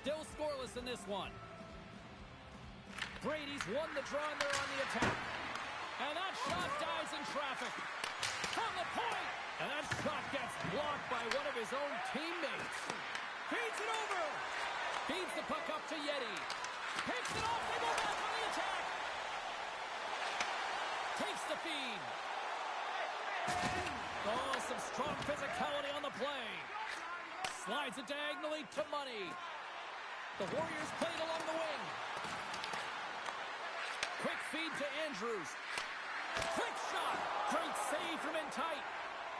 Still scoreless in this one. Brady's won the draw and they're on the attack. And that shot dies in traffic. From the point! And that shot gets blocked by one of his own teammates. Feeds it over. Feeds the puck up to Yeti. Picks it off. They go back on the attack. Takes the feed. Oh, some strong physicality on the play. Slides it diagonally to Money. The Warriors played along the wing. Quick feed to Andrews. Quick shot. Great save from in tight.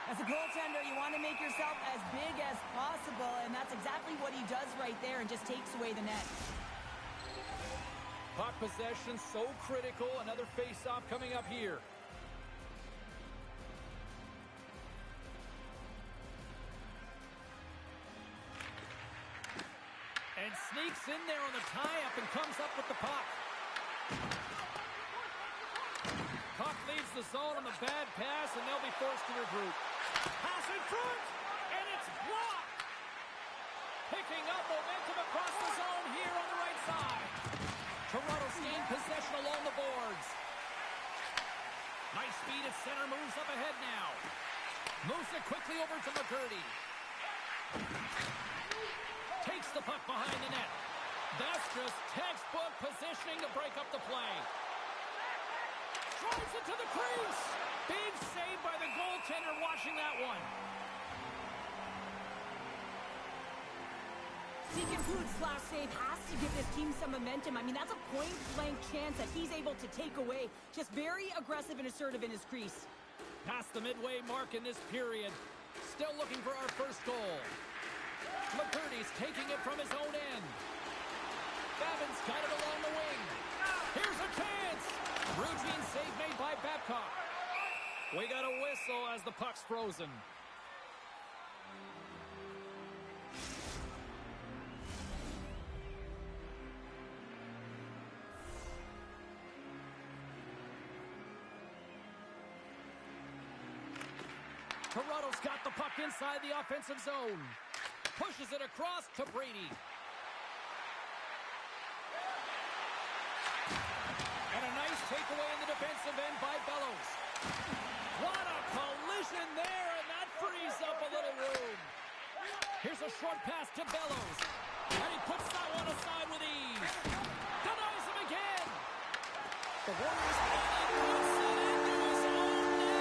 As a goaltender, you want to make yourself as big as possible, and that's exactly what he does right there and just takes away the net. Puck possession so critical. Another face-off coming up here. And sneaks in there on the tie-up and comes up with the puck. Puck leaves the zone on the bad pass, and they'll be forced to regroup. Pass in front, and it's blocked. Picking up momentum across the zone here on the right side. Toronto's gained possession along the boards. Nice speed at center, moves up ahead now. Moves it quickly over to McCurdy. Takes the puck behind the net. That's just textbook positioning to break up the play. Drives it to the crease. Big save by the goaltender watching that one. Deacon Poots' last save has to give this team some momentum. I mean, that's a point-blank chance that he's able to take away. Just very aggressive and assertive in his crease. Past the midway mark in this period. Still looking for our first goal. McCurdy's taking it from his own end. Babin's got it along the wing. Here's a chance. Routine save made by Babcock. We got a whistle as the puck's frozen. Toronto's got the puck inside the offensive zone. Pushes it across to Brady. And a nice takeaway in the defensive end by Bellows. What a collision there, and that frees up a little room. Here's a short pass to Bellows. And he puts that one aside with ease. Denies him again. The Warriors finally puts it into his own net.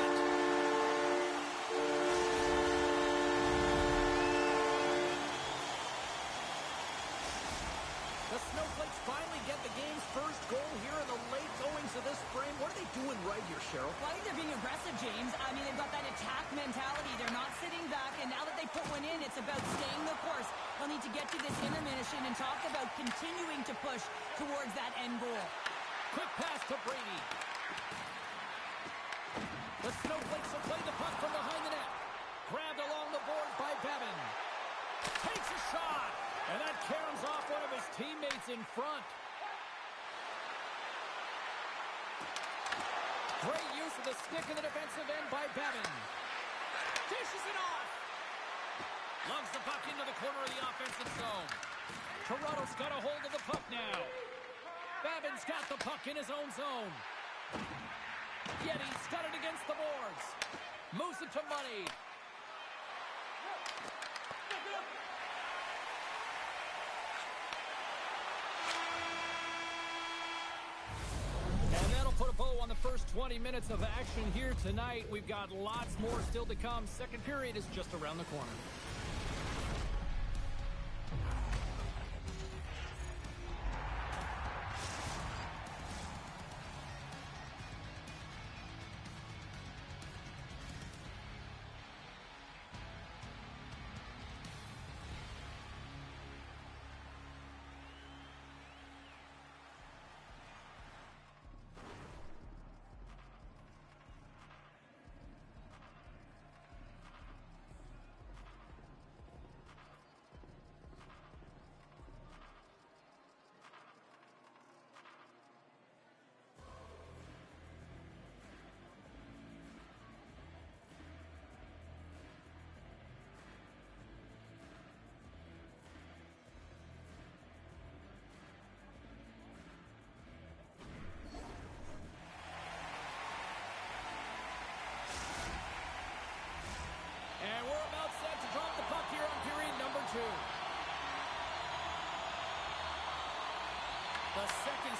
The Snowflakes finally get the game's first goal here in the late goings of this frame. What are they doing right here, Cheryl? Well, I think they're being aggressive, James. I mean, they've got that attack mentality. They're not sitting back, and now that they put one in, it's about staying the course. They'll need to get to this intermission and talk about continuing to push towards that end goal. Quick pass to Brady. The Snowflakes have played the puck from behind the net. Grabbed along the board by Babin. Takes a shot. And that caroms off one of his teammates in front. Great use of the stick in the defensive end by Babin. Dishes it off. Lugs the puck into the corner of the offensive zone. Toronto's got a hold of the puck now. Babin's got the puck in his own zone. Yeti's got it against the boards. Moves it to Money. Put a bow on the first 20 minutes of action here tonight. We've got lots more still to come. Second period is just around the corner.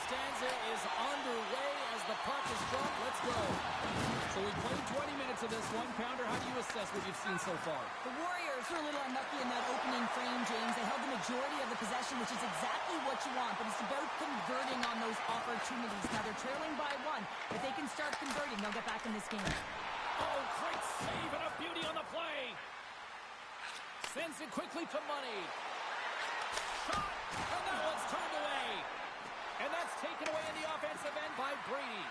stanza is underway as the puck is dropped. Let's go. So we played 20 minutes of this one. Pounder, how do you assess what you've seen so far? The Warriors were a little unlucky in that opening frame, James. They held the majority of the possession, which is exactly what you want, but it's about converting on those opportunities. Now they're trailing by one. If they can start converting, they'll get back in this game. Oh, great save and a beauty on the play. Sends it quickly to Money. Shot, and that one's turned away. And that's taken away in the offensive end by Brady.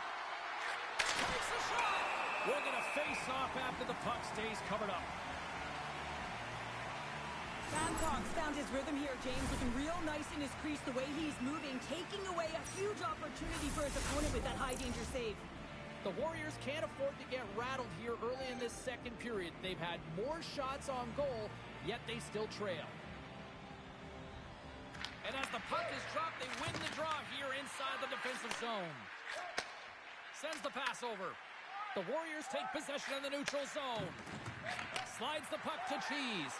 Takes a shot. We're going to face off after the puck stays covered up. Babcock's found his rhythm here, James, looking real nice in his crease the way he's moving, taking away a huge opportunity for his opponent with that high-danger save. The Warriors can't afford to get rattled here early in this second period. They've had more shots on goal, yet they still trail. And as the puck is dropped, they win the draw here inside the defensive zone. Sends the pass over. The Warriors take possession in the neutral zone. Slides the puck to Cheese.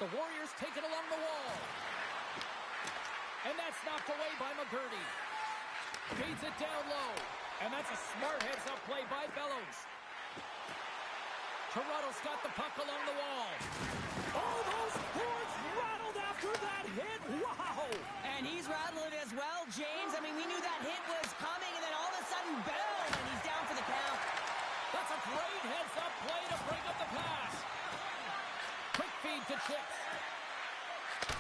The Warriors take it along the wall. And that's knocked away by McGurdy. Feeds it down low. And that's a smart heads-up play by Bellows. Toronto's got the puck along the wall. Oh, those boards rattled after that hit. Wow! And he's rattled as well, James. I mean, we knew that hit was coming, and then all of a sudden, boom, and he's down for the count. That's a great heads-up play to break up the pass. Quick feed to Chips.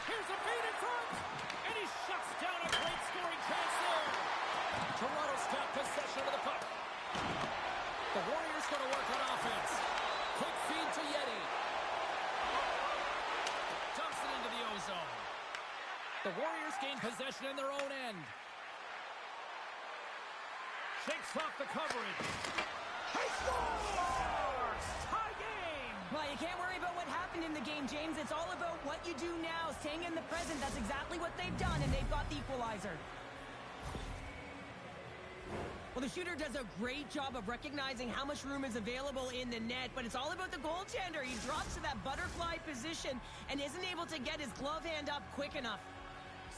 Here's a feed in front, and he shuts down a great scoring chance there. Toronto's got possession of the puck. The Warriors going to work on offense. Quick feed to Yeti. Dumps it into the O-zone. The Warriors gain possession in their own end. Shakes off the coverage. He scores! Tie game! Well, you can't worry about what happened in the game, James. It's all about what you do now, staying in the present. That's exactly what they've done, and they've got the equalizer. Well, the shooter does a great job of recognizing how much room is available in the net, but it's all about the goaltender. He drops to that butterfly position and isn't able to get his glove hand up quick enough.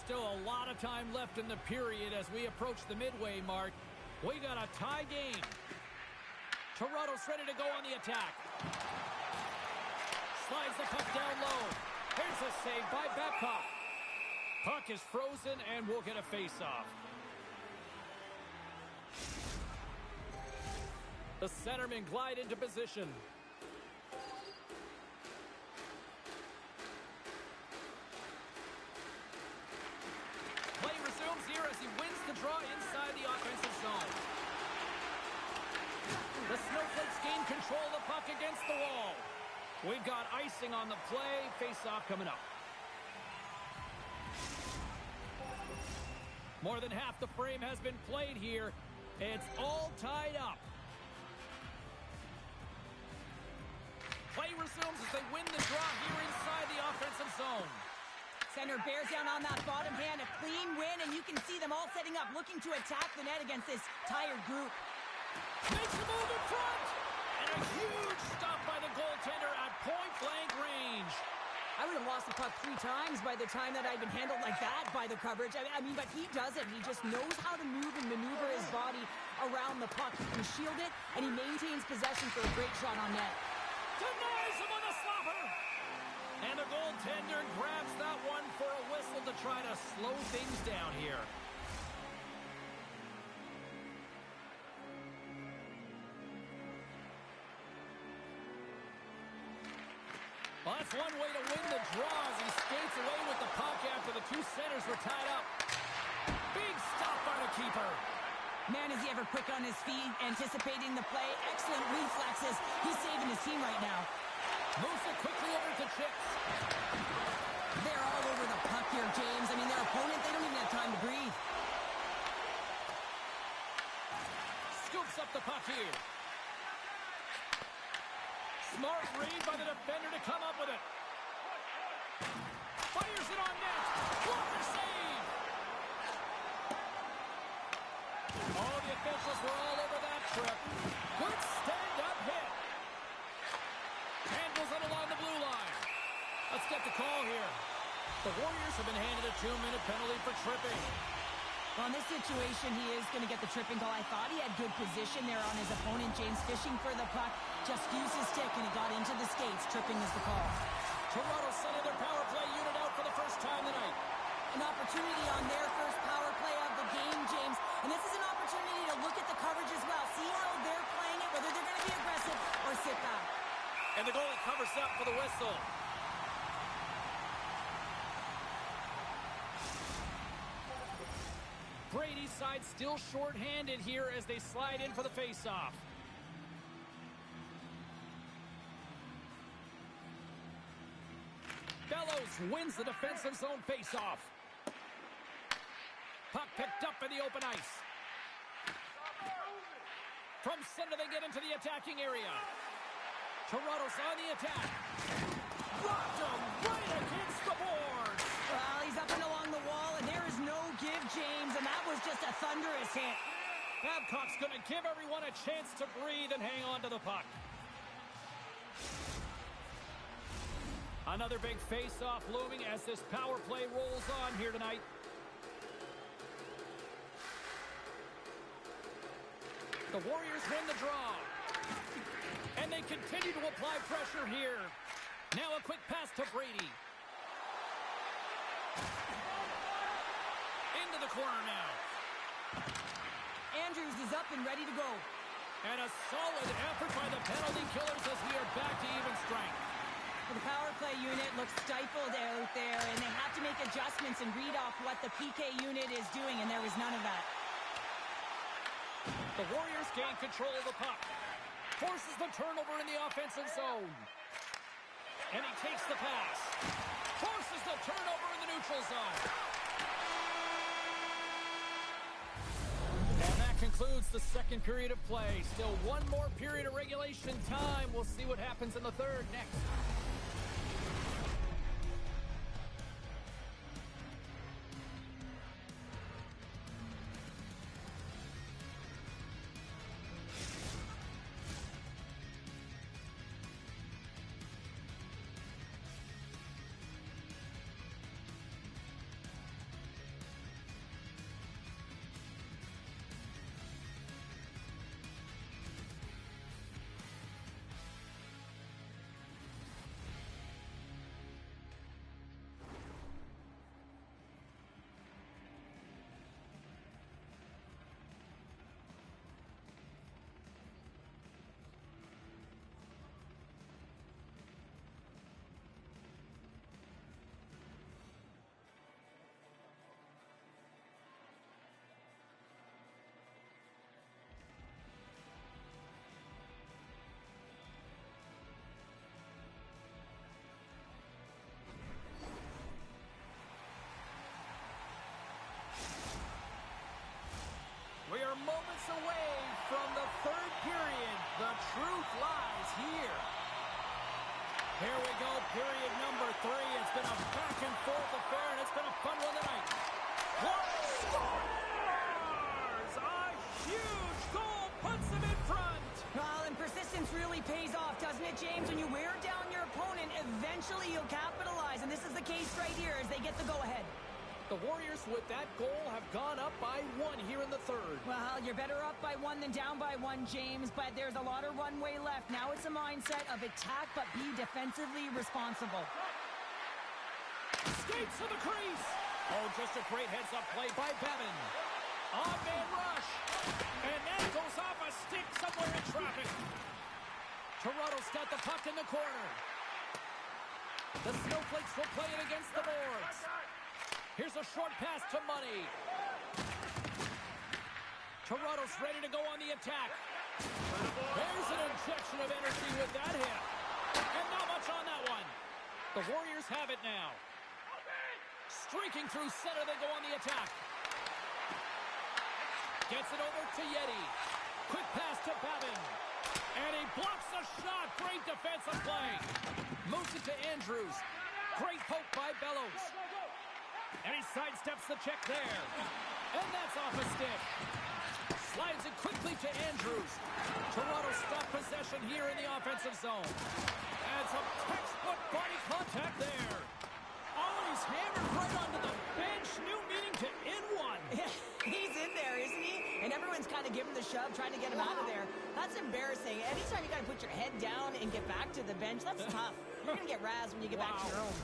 Still a lot of time left in the period as we approach the midway mark. We got a tie game. Toronto's ready to go on the attack. Slides the puck down low. Here's a save by Babcock. Puck is frozen and we'll get a face-off. The centermen glide into position. Play resumes here as he wins the draw inside the offensive zone. The Snowflakes gain control of the puck against the wall. We've got icing on the play. Face-off coming up. More than half the frame has been played here. It's all tied up. Play resumes as they win the draw here inside the offensive zone. Center bears down on that bottom hand, a clean win, and you can see them all setting up, looking to attack the net against this tired group. Makes a move in front! And a huge stop by the goaltender at point-blank range. I would have lost the puck 3 times by the time that I'd been handled like that by the coverage. I mean, but he doesn't. He just knows how to move and maneuver his body around the puck. He can shield it, and he maintains possession for a great shot on net. Denies him with a slapper. And the goaltender grabs that one for a whistle to try to slow things down here. Well, that's one way to win the draw as he skates away with the puck after the two centers were tied up. Big stop by the keeper. Man, is he ever quick on his feet, anticipating the play. Excellent reflexes. He's saving his team right now. Moves it quickly over to Chips. They're all over the puck here, James. I mean, their opponent, they don't even have time to breathe. Scoops up the puck here. Smart read by the defender to come up with it. Fires it on net. Blocker save. Oh, the officials were all over that trip. Good stand-up hit. Handles it along the blue line. Let's get the call here. The Warriors have been handed a 2-minute penalty for tripping. Well, in this situation, he is going to get the tripping call. I thought he had good position there on his opponent. James fishing for the puck, just used his stick, and it got into the skates. Tripping is the call. Toronto sending their power play unit out for the first time tonight. An opportunity on their first power play of the game, James. And this is an opportunity to look at the coverage as well. See how they're playing it, whether they're going to be aggressive or sit back. And the goalie covers up for the whistle. Brady's side still short-handed here as they slide in for the face-off. Bellows wins the defensive zone face-off. Puck picked up in the open ice. From center they get into the attacking area. Toronto's on the attack. Rocked him right against the boards. Well, he's up and along the wall, and there is no give, James, and that was just a thunderous hit. Babcock's going to give everyone a chance to breathe and hang on to the puck. Another big face-off looming as this power play rolls on here tonight. The Warriors win the draw. And they continue to apply pressure here. Now a quick pass to Brady. Into the corner now. Andrews is up and ready to go. And a solid effort by the penalty killers as we are back to even strength. The power play unit looks stifled out there, and they have to make adjustments and read off what the PK unit is doing, and there was none of that. The Warriors gain control of the puck. Forces the turnover in the offensive zone. And he takes the pass. Forces the turnover in the neutral zone. And that concludes the second period of play. Still one more period of regulation time. We'll see what happens in the third next. We are moments away from the third period. The truth lies here. Here we go, period number 3. It's been a back-and-forth affair, and it's been a fun one tonight. What scores! A huge goal puts them in front. Well, and persistence really pays off, doesn't it, James? When you wear down your opponent, eventually you'll capitalize, and this is the case right here as they get the go-ahead. The Warriors, with that goal, have gone up by 1 here in the third. Well, you're better up by 1 than down by 1, James, but there's a lot of runway left. Now it's a mindset of attack, but be defensively responsible. Skates to the crease. Oh, just a great heads-up play by Bevan. On-man rush. And that goes off a stick somewhere in traffic. Toronto's got the puck in the corner. The Snowflakes will play it against the boards. Here's a short pass to Money. Toronto's ready to go on the attack. There's an injection of energy with that hit. And not much on that one. The Warriors have it now. Streaking through center, they go on the attack. Gets it over to Yeti. Quick pass to Babin. And he blocks a shot. Great defensive play. Moves it to Andrews. Great poke by Bellows. And he sidesteps the check there. And that's off a stick. Slides it quickly to Andrews. Toronto stop possession here in the offensive zone. And some textbook body contact there. Oh, he's hammered right onto the bench. New meaning to in one. Yeah, give him the shove, trying to get him out of there. That's embarrassing. Anytime you got to put your head down and get back to the bench, that's tough. You're going to get razzed when you get back to your own.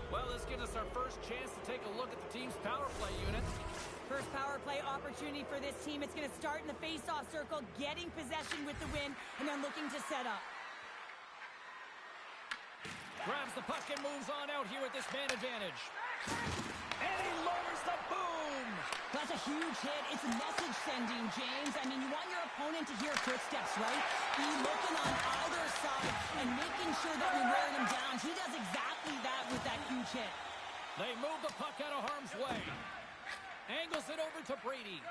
Well, this gives us our first chance to take a look at the team's power play unit. First power play opportunity for this team. It's going to start in the face-off circle, getting possession with the win, and then looking to set up. Grabs the puck and moves on out here with this man advantage. And he lowers the boom! That's a huge hit. It's message sending, James. I mean, you want your opponent to hear footsteps, right? Be looking on either side and making sure that you're wearing him down. He does exactly that with that huge hit. They move the puck out of harm's way. Angles it over to Brady.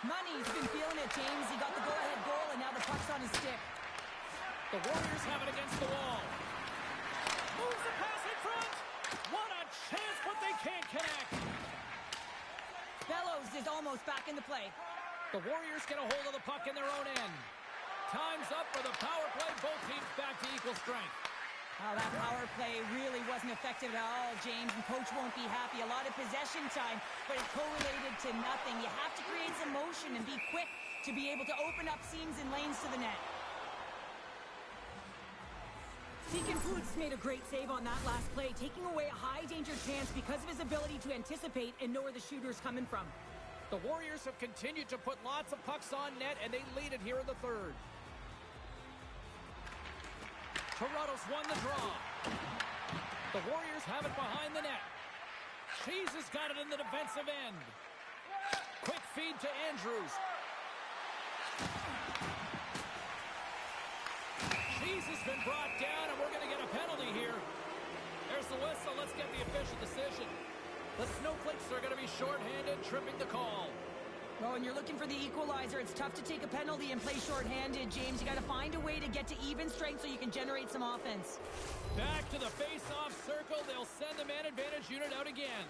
Money's been feeling it, James. He got the go-ahead goal, and now the puck's on his stick. The Warriors have it against the wall. Moves the pass in front. What a chance, but they can't connect. Bellows is almost back into play. The Warriors get a hold of the puck in their own end. Time's up for the power play. Both teams back to equal strength. Oh, that power play really wasn't effective at all, James, and coach won't be happy. A lot of possession time, but it correlated to nothing. You have to create some motion and be quick to be able to open up seams and lanes to the net. Deacon Poots made a great save on that last play, taking away a high-danger chance because of his ability to anticipate and know where the shooter's coming from. The Warriors have continued to put lots of pucks on net, and they lead it here in the third. Toronto's won the draw. The Warriors have it behind the net. Cheese has got it in the defensive end. Quick feed to Andrews. Cheese has been brought down, and we're going to get a penalty here. There's the whistle. Let's get the official decision. The Snowflakes are going to be shorthanded, tripping the call. Oh, and you're looking for the equalizer. It's tough to take a penalty and play shorthanded, James. You got to find a way to get to even strength so you can generate some offense. Back to the face-off circle. They'll send the man advantage unit out again.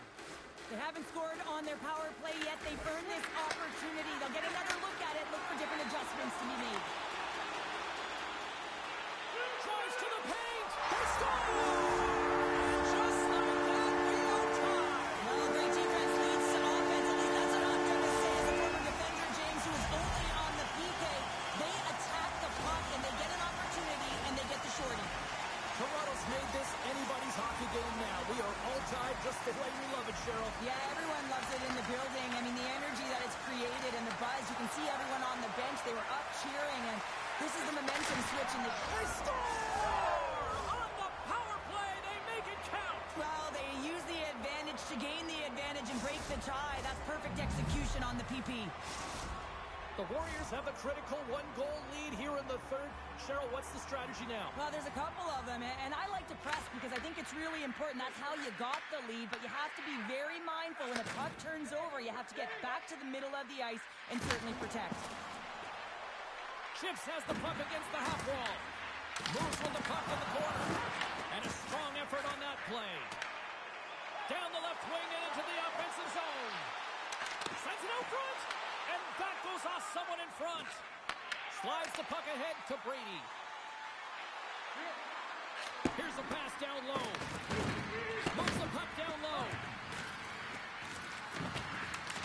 They haven't scored on their power play yet. They've earned this opportunity. They'll get another look at it, look for different adjustments to be made. Drives to the paint. They score! And just like that, we are tied. Well, great defense leads to offense. At least that's what I'm going to say as a former defender, James, who was only on the PK. They attack the puck, and they get an opportunity, and they get the shorty. Toronto's made this anybody's hockey game now. We are all tied just the way we love it, Cheryl. Yeah, everyone loves it in the building. I mean, the energy that it's created and the buzz. You can see everyone on the bench. They were up cheering, and this is the momentum switch. And they score! On the power play, they make it count. Well, they use the advantage to gain the advantage and break the tie. That's perfect execution on the PP. The Warriors have a critical one-goal lead here in the third. Cheryl, what's the strategy now? Well, there's a couple of them, and I like to press because I think it's really important. That's how you got the lead, but you have to be very mindful. When the puck turns over, you have to get back to the middle of the ice and certainly protect. Chips has the puck against the half wall. Moves with the puck in the corner. And a strong effort on that play. Down the left wing and into the offensive zone. Sends it out front. And that goes off someone in front. Slides the puck ahead to Brady. Here's a pass down low. Moves the puck down low.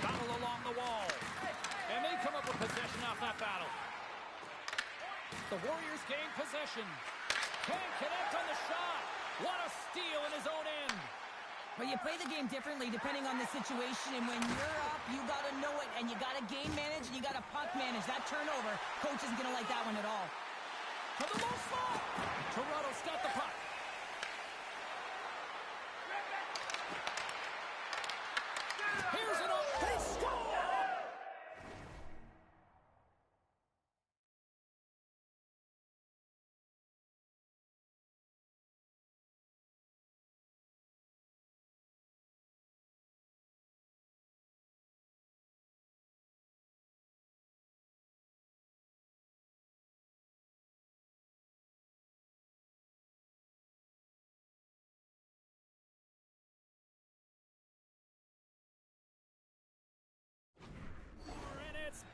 Battle along the wall. And they come up with possession off that battle. The Warriors gain possession. Can't connect on the shot. What a steal in his own end. Well, you play the game differently depending on the situation, and when you're up, you got to know it, and you got to game manage, and you got to puck manage. That turnover, coach isn't going to like that one at all. To the low slot. Toronto's got the puck. Here's an open. They score!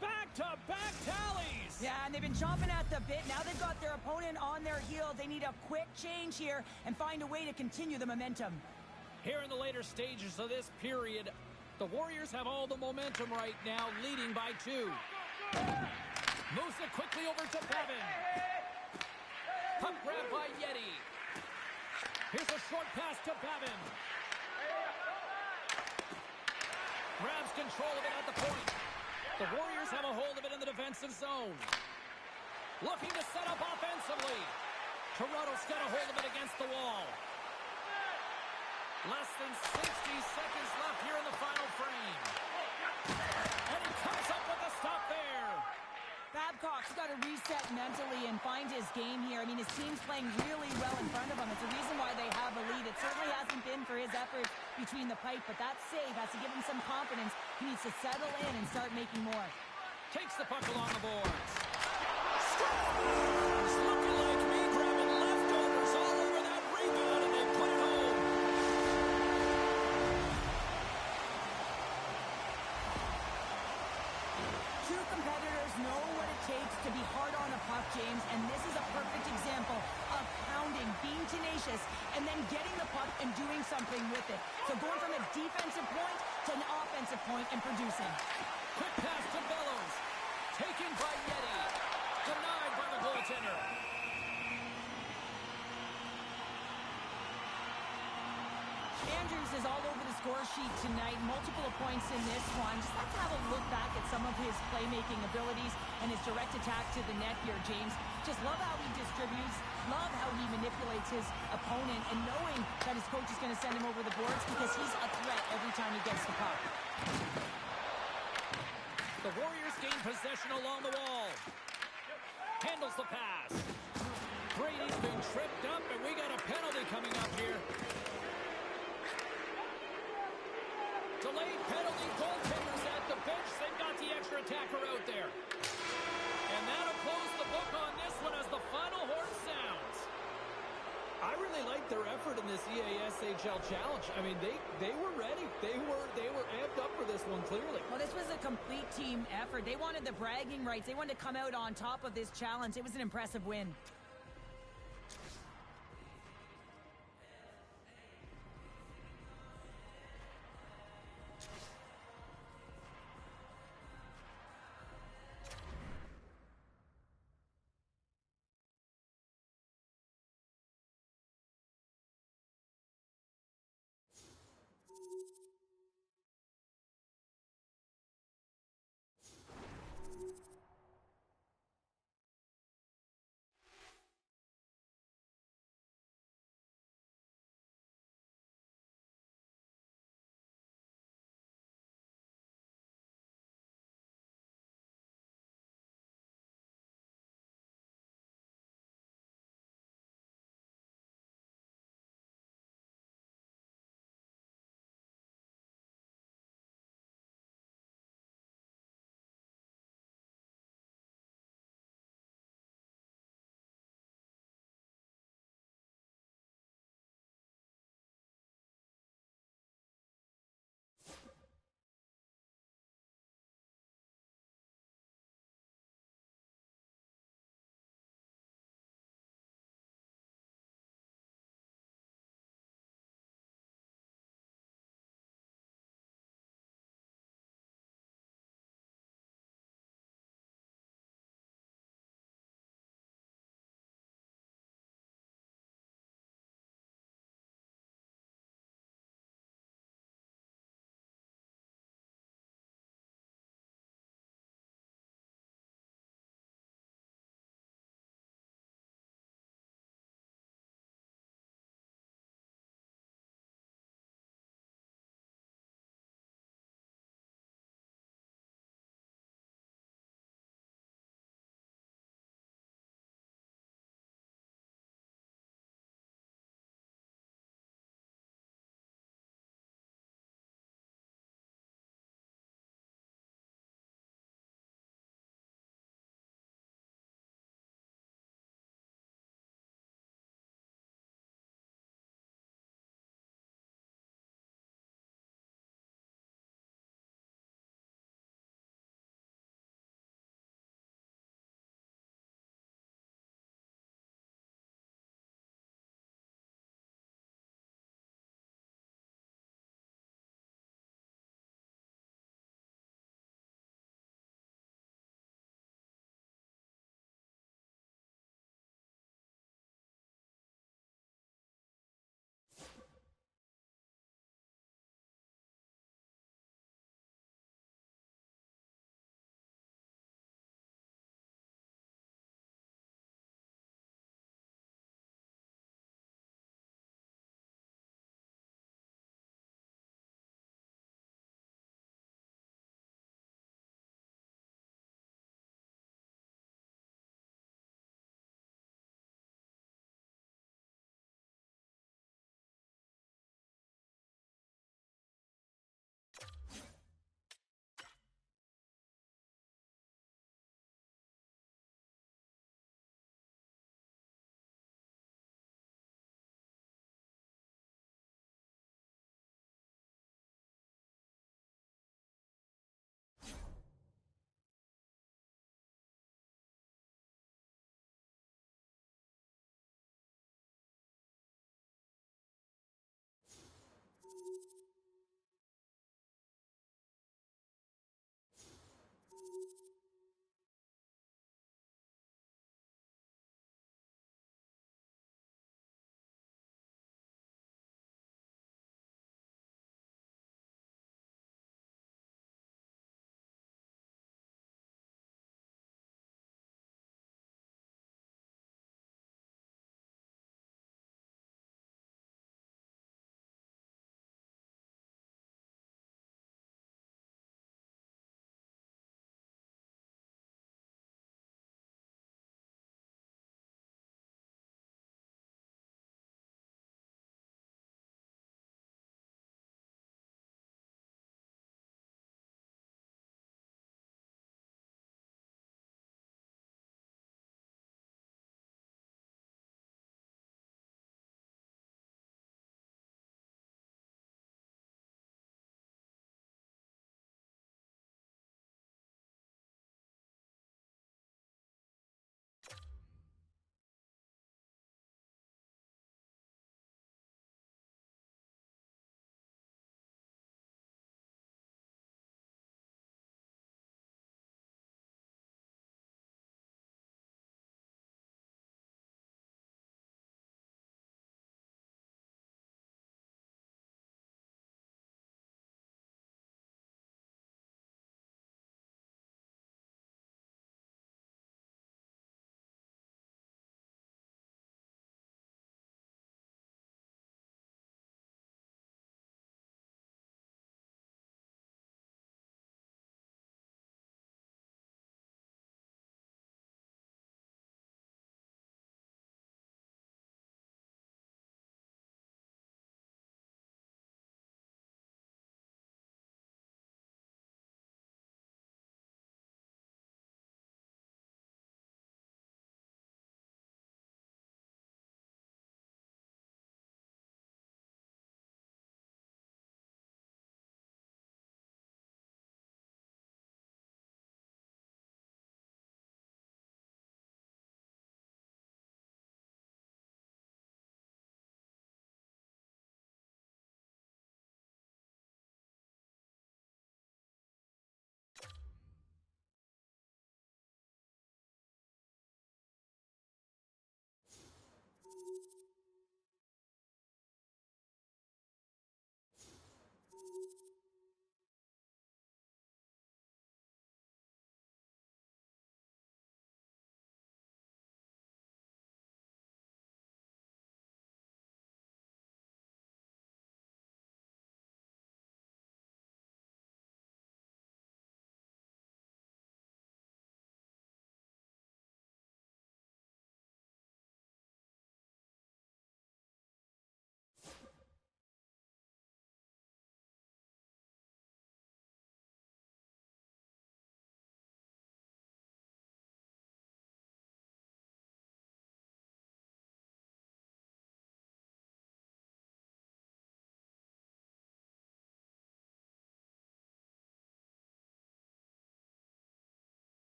Back-to-back tallies! Yeah, and they've been chomping at the bit. Now they've got their opponent on their heels. They need a quick change here and find a way to continue the momentum. Here in the later stages of this period, The Warriors have all the momentum right now, leading by 2. Moves it quickly over to Bevan. Puck grab by Yeti. Here's a short pass to Bevan. Grabs control of it at the point. The Warriors have a hold of it in the defensive zone. Looking to set up offensively. Toronto's got a hold of it against the wall. Less than 60 seconds left here in the final frame. And he comes up with a stop there. Babcock's got to reset mentally and find his game here. I mean, his team's playing really well in front of him. It's the reason why they have a lead. It certainly hasn't been for his efforts between the pipe, but that save has to give him some confidence. He needs to settle in and start making more. Takes the puck along the boards. It's looking like me grabbing leftovers all over that rebound, and they put it home. Two competitors know what it takes to be hard on a puck, James, and this is a perfect example of pounding, being tenacious, and then getting the puck and doing something with it. So going from a defensive point to an offensive point and producing. Quick pass to Bellows. Taken by Yeti. Denied by the goaltender. Andrews is all over the score sheet tonight. Multiple points in this one. Just let's have a look back at some of his playmaking abilities and his direct attack to the net here, James. Just love how he distributes. Love how he manipulates his opponent, and knowing that his coach is going to send him over the boards because he's a threat every time he gets the puck. The Warriors gain possession along the wall. Handles the pass. Brady's been tripped up, and we got a penalty coming up here. Delayed penalty, goaltenders at the bench. They've got the extra attacker out there. And that'll close the book on this one as the final horn sounds. I really like their effort in this EASHL challenge. I mean, they were ready. They were amped up for this one, clearly. Well, this was a complete team effort. They wanted the bragging rights. They wanted to come out on top of this challenge. It was an impressive win.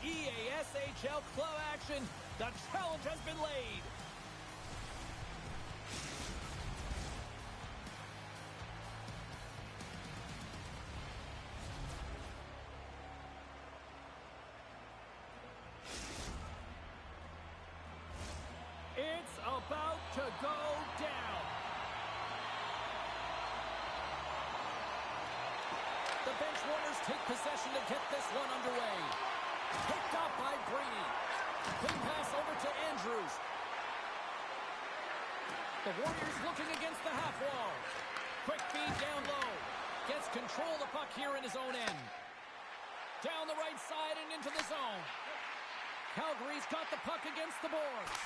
EASHL club action. The challenge has been laid. It's about to go down. The bench warmers take possession to get this one underway. Picked up by Brady. Quick pass over to Andrews. The Warriors looking against the half wall. Quick feed down low. Gets control of the puck here in his own end. Down the right side and into the zone. Calgary's got the puck against the boards.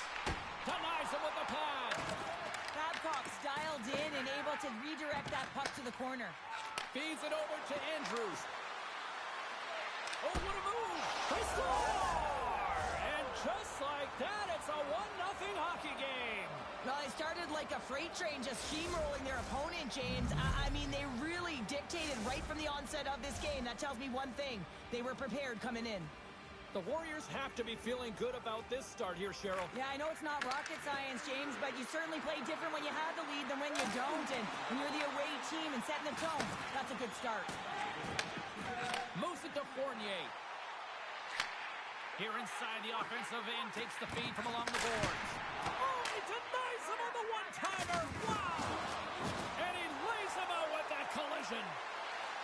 Denies him with the pad. Babcock's dialed in and able to redirect that puck to the corner. Feeds it over to Andrews. Oh, what a move! They score! And just like that, it's a 1-0 hockey game. Well, they started like a freight train just steamrolling their opponent, James. I mean, they really dictated right from the onset of this game. That tells me one thing. They were prepared coming in. The Warriors have to be feeling good about this start here, Cheryl. Yeah, I know it's not rocket science, James, but you certainly play different when you have the lead than when you don't. And when you're the away team and setting the tone, that's a good start. Moves it to Fournier. Here inside the offensive end, takes the feed from along the boards. Oh, he denies him on the one-timer. Wow! And he lays him out with that collision.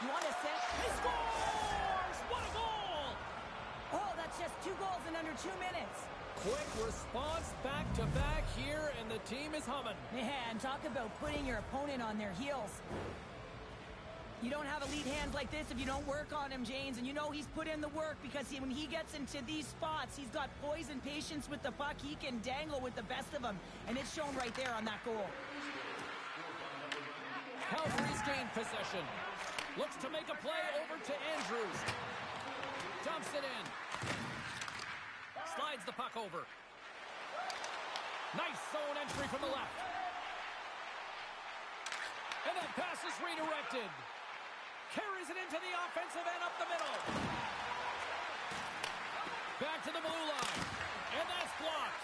You want to set? He scores! What a goal! Oh, that's just 2 goals in under 2 minutes. Quick response back-to-back here, and the team is humming. Man, talk about putting your opponent on their heels. You don't have elite hands like this if you don't work on him, James, and you know he's put in the work because when he gets into these spots, he's got poise and patience with the puck. He can dangle with the best of them, and it's shown right there on that goal. Calgary's gained possession. Looks to make a play over to Andrews. Dumps it in. Slides the puck over. Nice zone entry from the left. And that pass is redirected. Carries it into the offensive end up the middle. Back to the blue line. And that's blocked.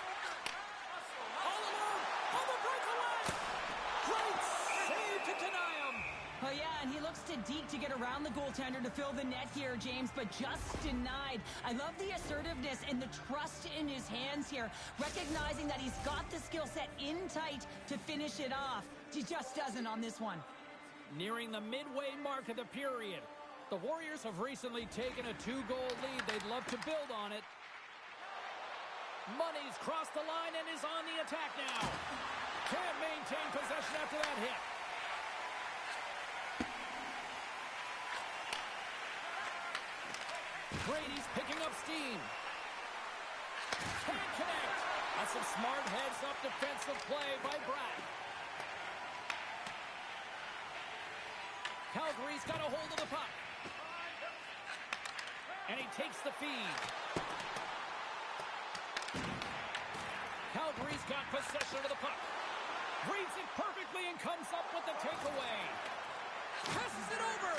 All alone. On the breakaway. Great save to deny him. Oh, yeah, and he looks to deke to get around the goaltender to fill the net here, James, but just denied. I love the assertiveness and the trust in his hands here, recognizing that he's got the skill set in tight to finish it off. He just doesn't on this one. Nearing the midway mark of the period. The Warriors have recently taken a 2-goal lead. They'd love to build on it. Money's crossed the line and is on the attack now. Can't maintain possession after that hit. Brady's picking up steam. Can't connect. That's some smart heads-up defensive play by Brad. Calgary's got a hold of the puck. And he takes the feed. Calgary's got possession of the puck. Reads it perfectly and comes up with the takeaway. Passes it over.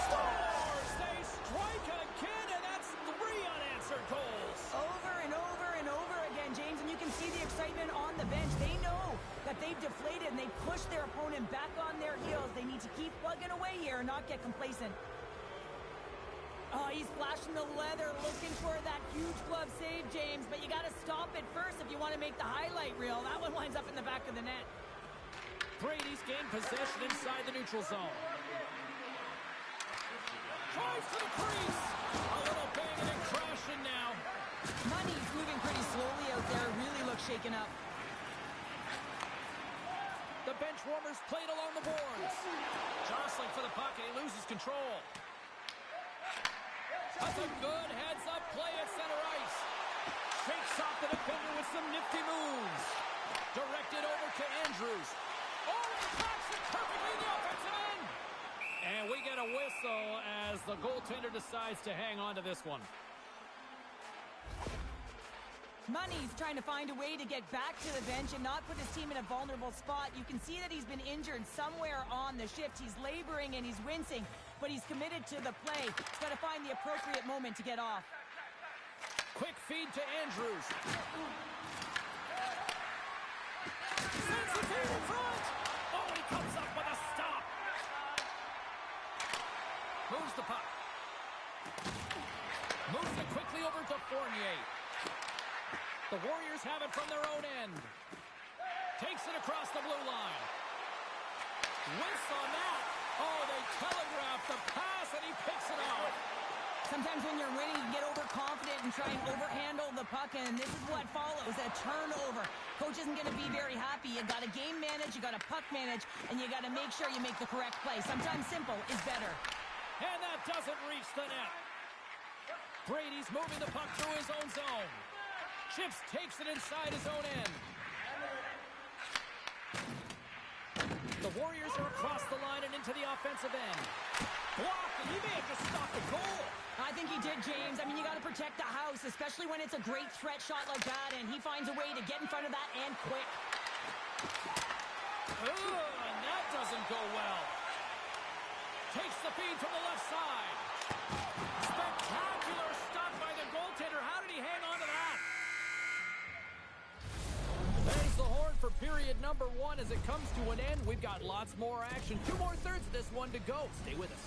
Scores! They strike again, and that's 3 unanswered goals. Over and over and over again, James, and you can see the excitement on the bench. They know that they've deflated and they push their opponent back on their heels. They need to keep plugging away here and not get complacent. Oh, he's flashing the leather, looking for that huge glove save, James, but you got to stop it first if you want to make the highlight reel. That one winds up in the back of the net. Brady's gained possession inside the neutral zone. Drives to the crease. A little banging and crashing now. Money's moving pretty slowly out there. Really looks shaken up. The bench warmers played along the boards. Jostling for the puck, and he loses control. That's a good heads-up play at center ice. Shakes off the defender with some nifty moves. Directed over to Andrews. Oh, and packs it perfectly in the offensive end. And we get a whistle as the goaltender decides to hang on to this one. Money's trying to find a way to get back to the bench and not put his team in a vulnerable spot. You can see that he's been injured somewhere on the shift. He's laboring and he's wincing, but he's committed to the play. He's got to find the appropriate moment to get off. feed to Andrews. Sends it down in front. Oh, he comes up with a stop. Moves the puck. Moves it quickly over to Fournier. The Warriors have it from their own end. Takes it across the blue line. Whiffs on that. Oh, they telegraph the pass, and he picks it off. Sometimes when you're winning, you get overconfident and try and overhandle the puck, and this is what follows, a turnover. Coach isn't going to be very happy. You got to game manage, you got to puck manage, and you got to make sure you make the correct play. Sometimes simple is better. And that doesn't reach the net. Brady's moving the puck through his own zone. Chips takes it inside his own end. The Warriors are across the line and into the offensive end. Blocked, and he may have just stopped the goal. I think he did, James. I mean, you got to protect the house, especially when it's a great threat shot like that, and he finds a way to get in front of that and quick. And that doesn't go well. Takes the feed from the left side. Spectacular stop by the goaltender. How did he hang on to that? There's the horn for period number 1 as it comes to an end. We've got lots more action. 2 more thirds of this one to go. Stay with us.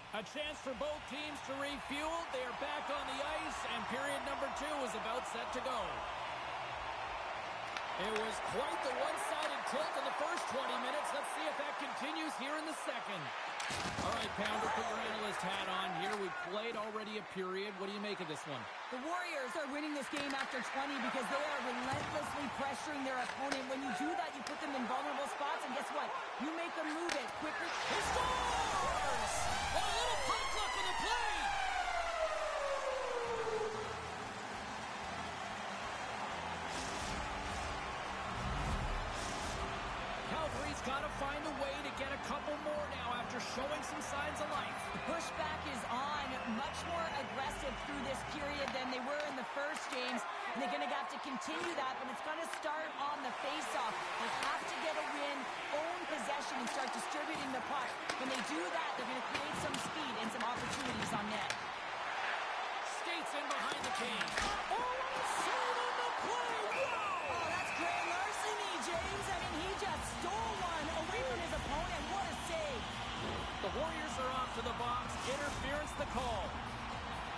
A chance for both teams to refuel. They are back on the ice, and period number 2 is about set to go. It was quite the one-sided tilt in the first 20 minutes. Let's see if that continues here in the second. All right, Pounder, put your analyst hat on here. We've played already a period. What do you make of this one? The Warriors are winning this game after 20 because they are relentlessly pressuring their opponent. When you do that, you put them in vulnerable spots, and guess what? You make them move it quicker. He scores! A little puck luck in the play! Calgary's got to find a way to get a couple more now after showing some signs of life. The pushback is on, much more aggressive through this period than they were in the first games. And they're going to have to continue that, but it's going to start on the face-off. They have to get a win, own possession, and start distributing the puck. When they do that, they're going to create some speed and some opportunities on net. Skates in behind the cage. Oh, save on the play! Whoa! Oh, that's great larceny, James. I mean, he just stole one away from his opponent. What a save. The Warriors are off to the box. Interference the call.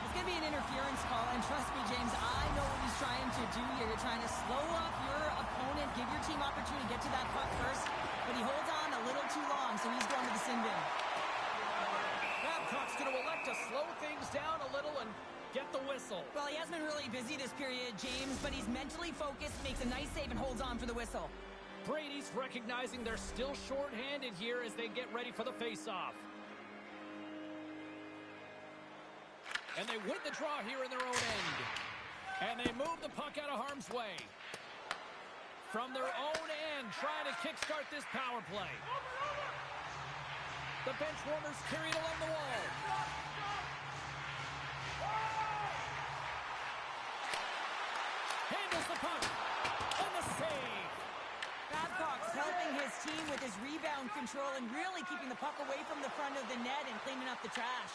It's going to be an interference call, and trust me, James, I know what he's trying to do here. You're trying to slow up your opponent, give your team opportunity to get to that puck first, but he holds on a little too long, so he's going to the sin bin. Babcock's going to elect to slow things down a little and get the whistle. Well, he hasn't been really busy this period, James, but he's mentally focused, makes a nice save, and holds on for the whistle. Brady's recognizing they're still short-handed here as they get ready for the face-off. And they win the draw here in their own end. And they move the puck out of harm's way. From their own end, trying to kickstart this power play. The bench warmers carry it along the wall. Handles the puck. And the save. Babcock's helping his team with his rebound control and really keeping the puck away from the front of the net and cleaning up the trash.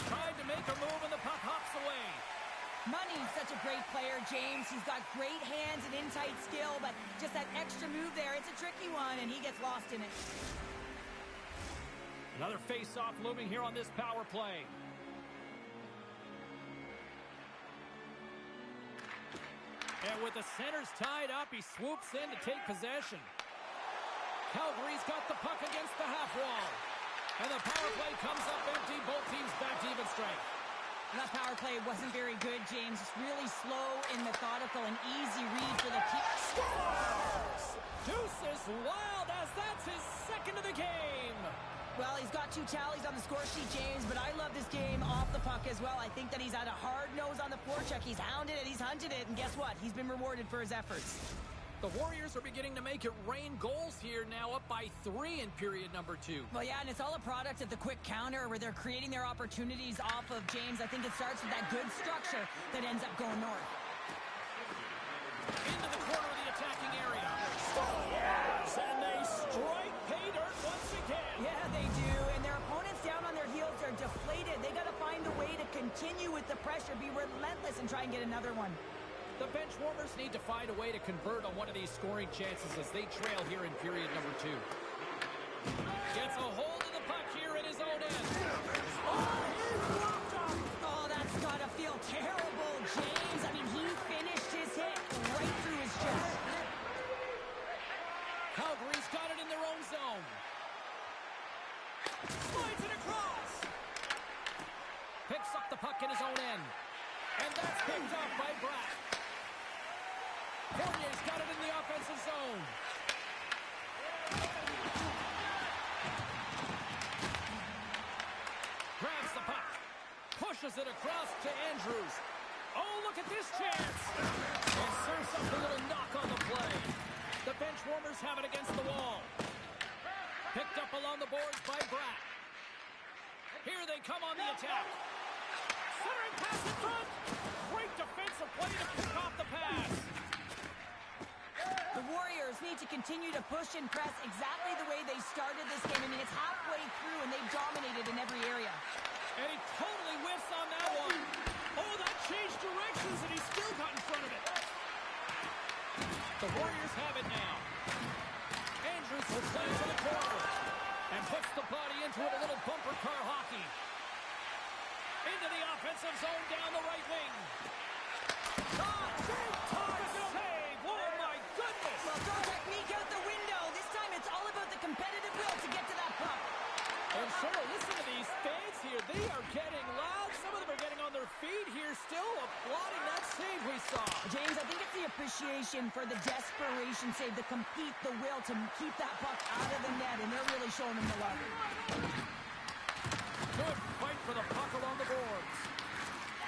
Tried to make a move and the puck hops away. Money's such a great player, James. He's got great hands and in-tight skill, but just that extra move there, it's a tricky one, and he gets lost in it. Another face-off looming here on this power play. And with the centers tied up, he swoops in to take possession. Calgary's got the puck against the half wall. And the power play comes up empty. Both teams back to even strength. That power play wasn't very good, James. Just really slow and methodical, an easy read for the keeper. Scores! Deuce is wild as that's his second of the game. Well, he's got 2 tallies on the score sheet, James, but I love this game off the puck as well. I think that he's had a hard nose on the forecheck. He's hounded it, he's hunted it, and guess what? He's been rewarded for his efforts. The Warriors are beginning to make it rain goals here, now up by 3 in period number 2. Well, yeah, and it's all a product of the quick counter where they're creating their opportunities off of James. I think it starts with that good structure that ends up going north. Into the corner of the attacking area. Scores! And they strike pay dirt once again. Yeah, they do, and their opponents down on their heels are deflated. They got to find a way to continue with the pressure, be relentless, and try and get another one. The bench warmers need to find a way to convert on one of these scoring chances as they trail here in period number 2. Gets a hold of the puck here in his own end. Oh, he's blocked up. Oh, that's got to feel terrible, James. I mean, he finished his hit right through his chest. Calgary's got it in their own zone. Slides it across. Picks up the puck in his own end. And that's picked up by Bratt. Fournier's got it in the offensive zone. Grabs the puck. Pushes it across to Andrews. Oh, look at this chance. And serves up a little knock on the play. The bench warmers have it against the wall. Picked up along the boards by Bratt. Here they come on the attack. Centering pass in front. Great defensive play to pick off the pass. The Warriors need to continue to push and press exactly the way they started this game. I mean, it's halfway through, and they've dominated in every area. And he totally whiffs on that one. Oh, that changed directions, and he still got in front of it. The Warriors have it now. Andrews will play to the corner and puts the body into it, a little bumper car hockey. Into the offensive zone down the right wing. Shot! Big time save! Oh, my goodness! Well, throw technique out the window. This time it's all about the competitive will to get to that puck. And Cheryl, listen to these fans here. They are getting loud. Some of them are getting on their feet here, still applauding that save we saw. James, I think it's the appreciation for the desperation save, the compete, the will to keep that puck out of the net, and they're really showing them the love. Good fight for the puck along the boards.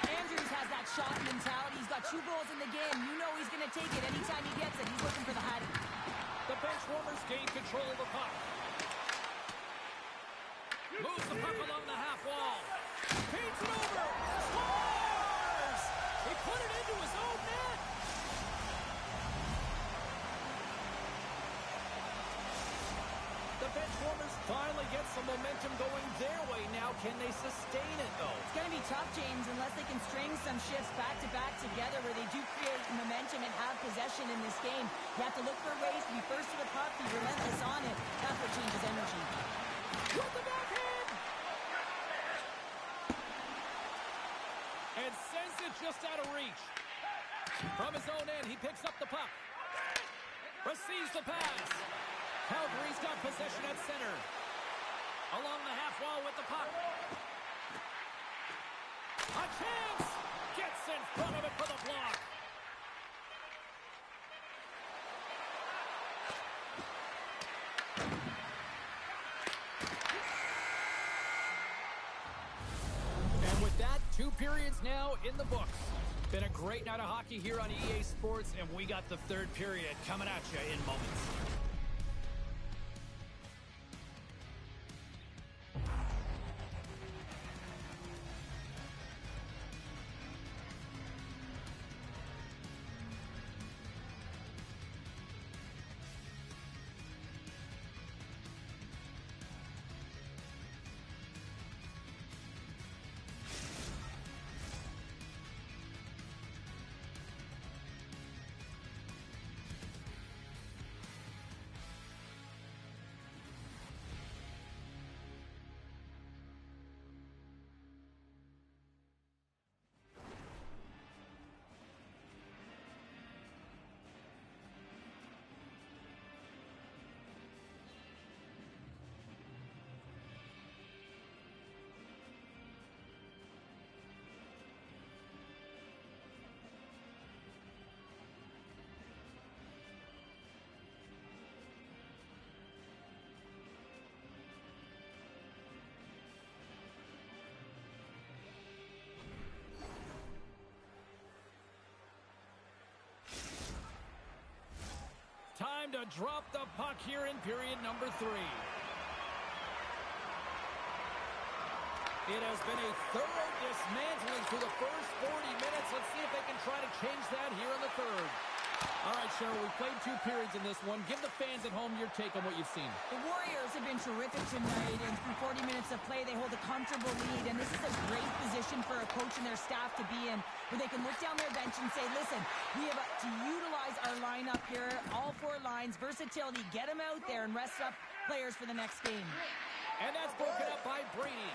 Andrews has that shot mentality. He's got 2 goals in the game. You know he's going to take it anytime he gets it. He's looking for the hattie. The bench warmers gain control of the puck. Moves the puck along the half wall. Feeds it over. Scores! He put it into his own net. The bench warmers finally get some momentum going their way now. Can they sustain it, though? It's going to be tough, James, unless they can string some shifts back-to-back together where they do create momentum and have possession in this game. You have to look for ways to be first to the puck, be relentless on it. That's what changes energy. With the backhand! And sends it just out of reach. From his own end, he picks up the puck. Receives the pass. Calgary's got possession at center. Along the half wall with the puck. A chance! Gets in front of it for the block. And with that, 2 periods now in the books. Been a great night of hockey here on EA Sports, and we got the 3rd period coming at you in moments. to drop the puck here in period number 3. It has been a thorough dismantling through the first 40 minutes. Let's see if they can try to change that here in the third. All right, Cheryl, we've played 2 periods in this one. Give the fans at home your take on what you've seen. The Warriors have been terrific tonight, and through 40 minutes of play, they hold a comfortable lead, and this is a great position for a coach and their staff to be in, where they can look down their bench and say, listen, we have to utilize our lineup here, all 4 lines, versatility, get them out there and rest up players for the next game. And that's broken up by Brady.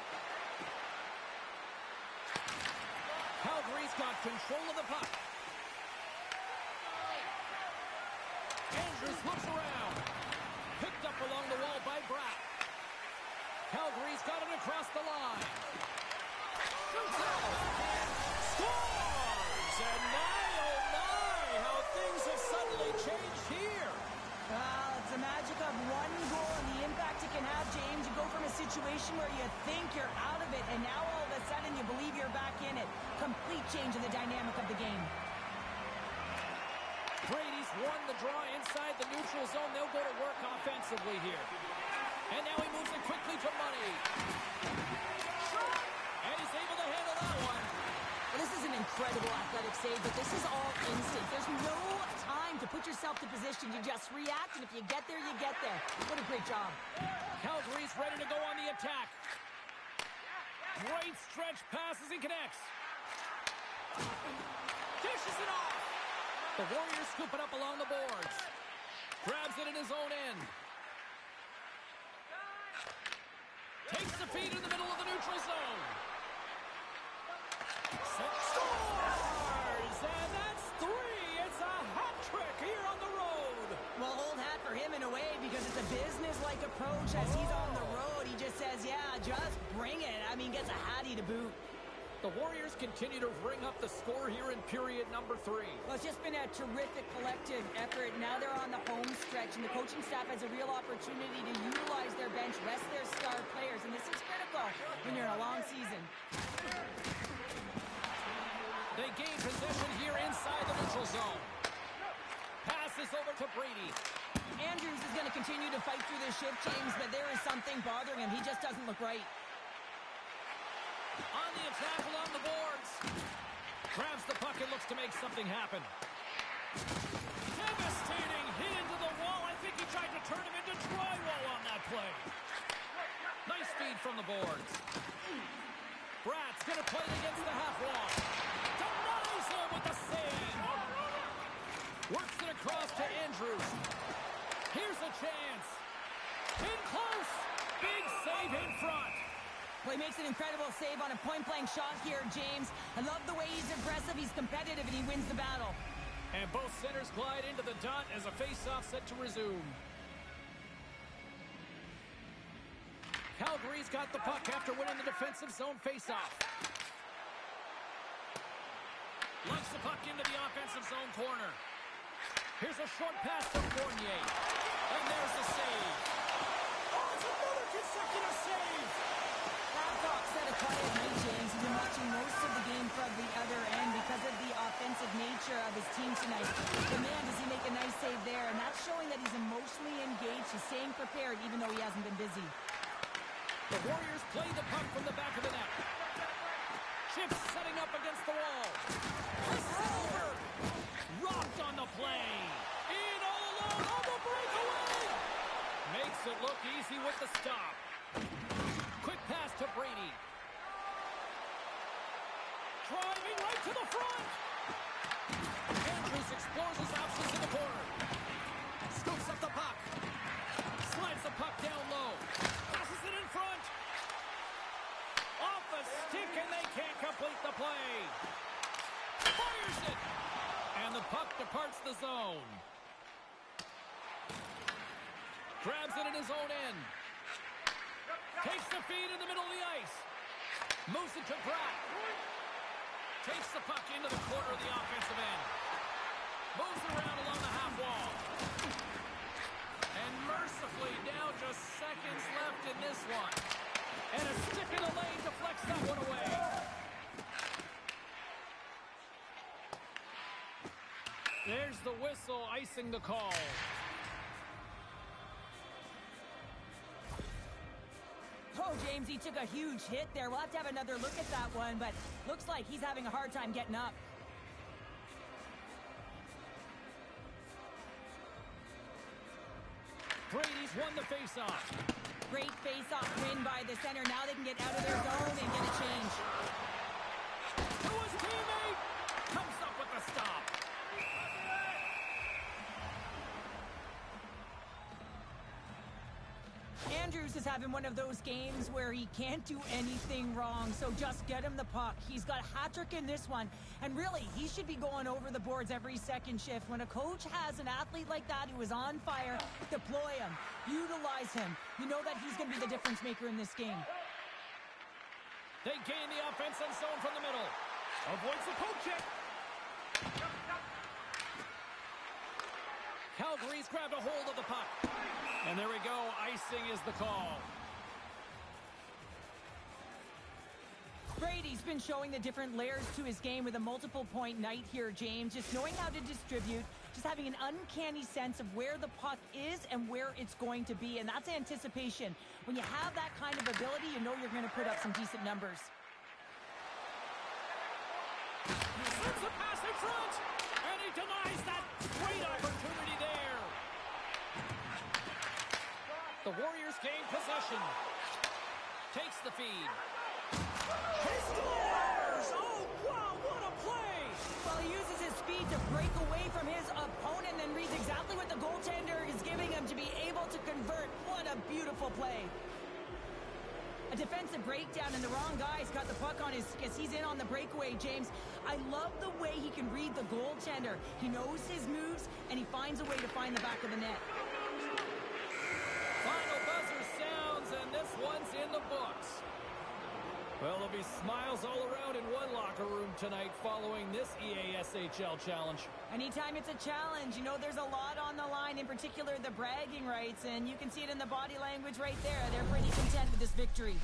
Calgary's got control of the puck. Andrews looks around. Picked up along the wall by Bratt. Calgary's got it across the line. Shoots out and scores! And my, oh my, how things have suddenly changed here. Well, it's the magic of one goal and the impact it can have, James. You go from a situation where you think you're out of it, and now all of a sudden you believe you're back in it. Complete change in the dynamic of the game. Brady's won the draw inside the neutral zone. They'll go to work offensively here. And now he moves it quickly to Money. And he's able to handle that one. Well, this is an incredible athletic save, but this is all instant. There's no time to put yourself to position. You just react, and if you get there, you get there. What a great job. Calgary's ready to go on the attack. Great stretch passes and connects. Dishes it off. The Warriors scoop it up along the boards. Grabs it in his own end. Takes the feed in the middle of the neutral zone. Scores! And that's 3. It's a hat trick here on the road. Well, old hat for him in a way, because it's a business-like approach as he's on the road. He just says, yeah, just bring it. I mean, gets a hattie to boot. The Warriors continue to ring up the score here in period number 3. Well, it's just been a terrific collective effort. Now they're on the home stretch, and the coaching staff has a real opportunity to utilize their bench, rest their star players, and this is critical when you're in a long season. They gain possession here inside the neutral zone. Passes over to Brady. Andrews is going to continue to fight through this shift, James, but there is something bothering him. He just doesn't look right. On the attack along the boards. Grabs the puck and looks to make something happen. Devastating hit into the wall. I think he tried to turn him into drywall on that play. Nice feed from the boards. Bratt's going to play it against the half wall. Denies him with the save. Works it across to Andrews. Here's a chance. In close. Big save in front. Well, he makes an incredible save on a point-blank shot here, James. I love the way he's aggressive, he's competitive, and he wins the battle. And both centers glide into the dot as a face-off set to resume. Calgary's got the puck after winning the defensive zone face-off. Lunks the puck into the offensive zone corner. Here's a short pass to Fournier. And there's the save. Oh, it's another consecutive save. Babcock set a quiet night, James. He's been watching most of the game from the other end because of the offensive nature of his team tonight. But man, does he make a nice save there, and that's showing that he's emotionally engaged. He's staying prepared even though he hasn't been busy. The Warriors play the puck from the back of the net. Chips setting up against the wall. Over. Rocked on the play. In all alone on the breakaway. Makes it look easy with the stop. Quick pass to Brady. Driving right to the front. Andrews explores his options in the corner. Scoops up the puck. Slides the puck down low. Passes it in front. Off the stick, and they can't complete the play. Fires it. And the puck departs the zone. Grabs it in his own end. Takes the feed in the middle of the ice. Moves it to Bratt. Takes the puck into the corner of the offensive end. Moves it around along the half wall. And mercifully, now just seconds left in this one. And a stick in the lane deflects that one away. There's the whistle icing the call. James, he took a huge hit there. We'll have to have another look at that one, but looks like he's having a hard time getting up. Brady's won the faceoff. Great face-off win by the center. Now they can get out of their zone and get a change. To his teammate. Comes up with the stop. Andrews is having one of those games where he can't do anything wrong, so just get him the puck. He's got a hat trick in this one, and really, he should be going over the boards every second shift. When a coach has an athlete like that who is on fire, deploy him, utilize him. You know that he's going to be the difference maker in this game. They gain the offensive zone from the middle. Avoids the poke check. Calgary's grabbed a hold of the puck. And there we go. Icing is the call. Brady's been showing the different layers to his game with a multiple-point night here, James. Just knowing how to distribute, just having an uncanny sense of where the puck is and where it's going to be, and that's anticipation. When you have that kind of ability, you know you're going to put up some decent numbers. He slips a pass in front, and he denies that great opportunity there. The Warriors gain possession. Takes the feed. He scores! Oh, wow, what a play! Well, he uses his speed to break away from his opponent and reads exactly what the goaltender is giving him to be able to convert. What a beautiful play. A defensive breakdown, and the wrong guy's got the puck on his stick as he's in on the breakaway, James. I love the way he can read the goaltender. He knows his moves, and he finds a way to find the back of the net. Final buzzer sounds, and this one's in the books. Well, there'll be smiles all around in one locker room tonight following this EASHL challenge. Anytime it's a challenge, you know there's a lot on the line, in particular the bragging rights, and you can see it in the body language right there. They're pretty content with this victory.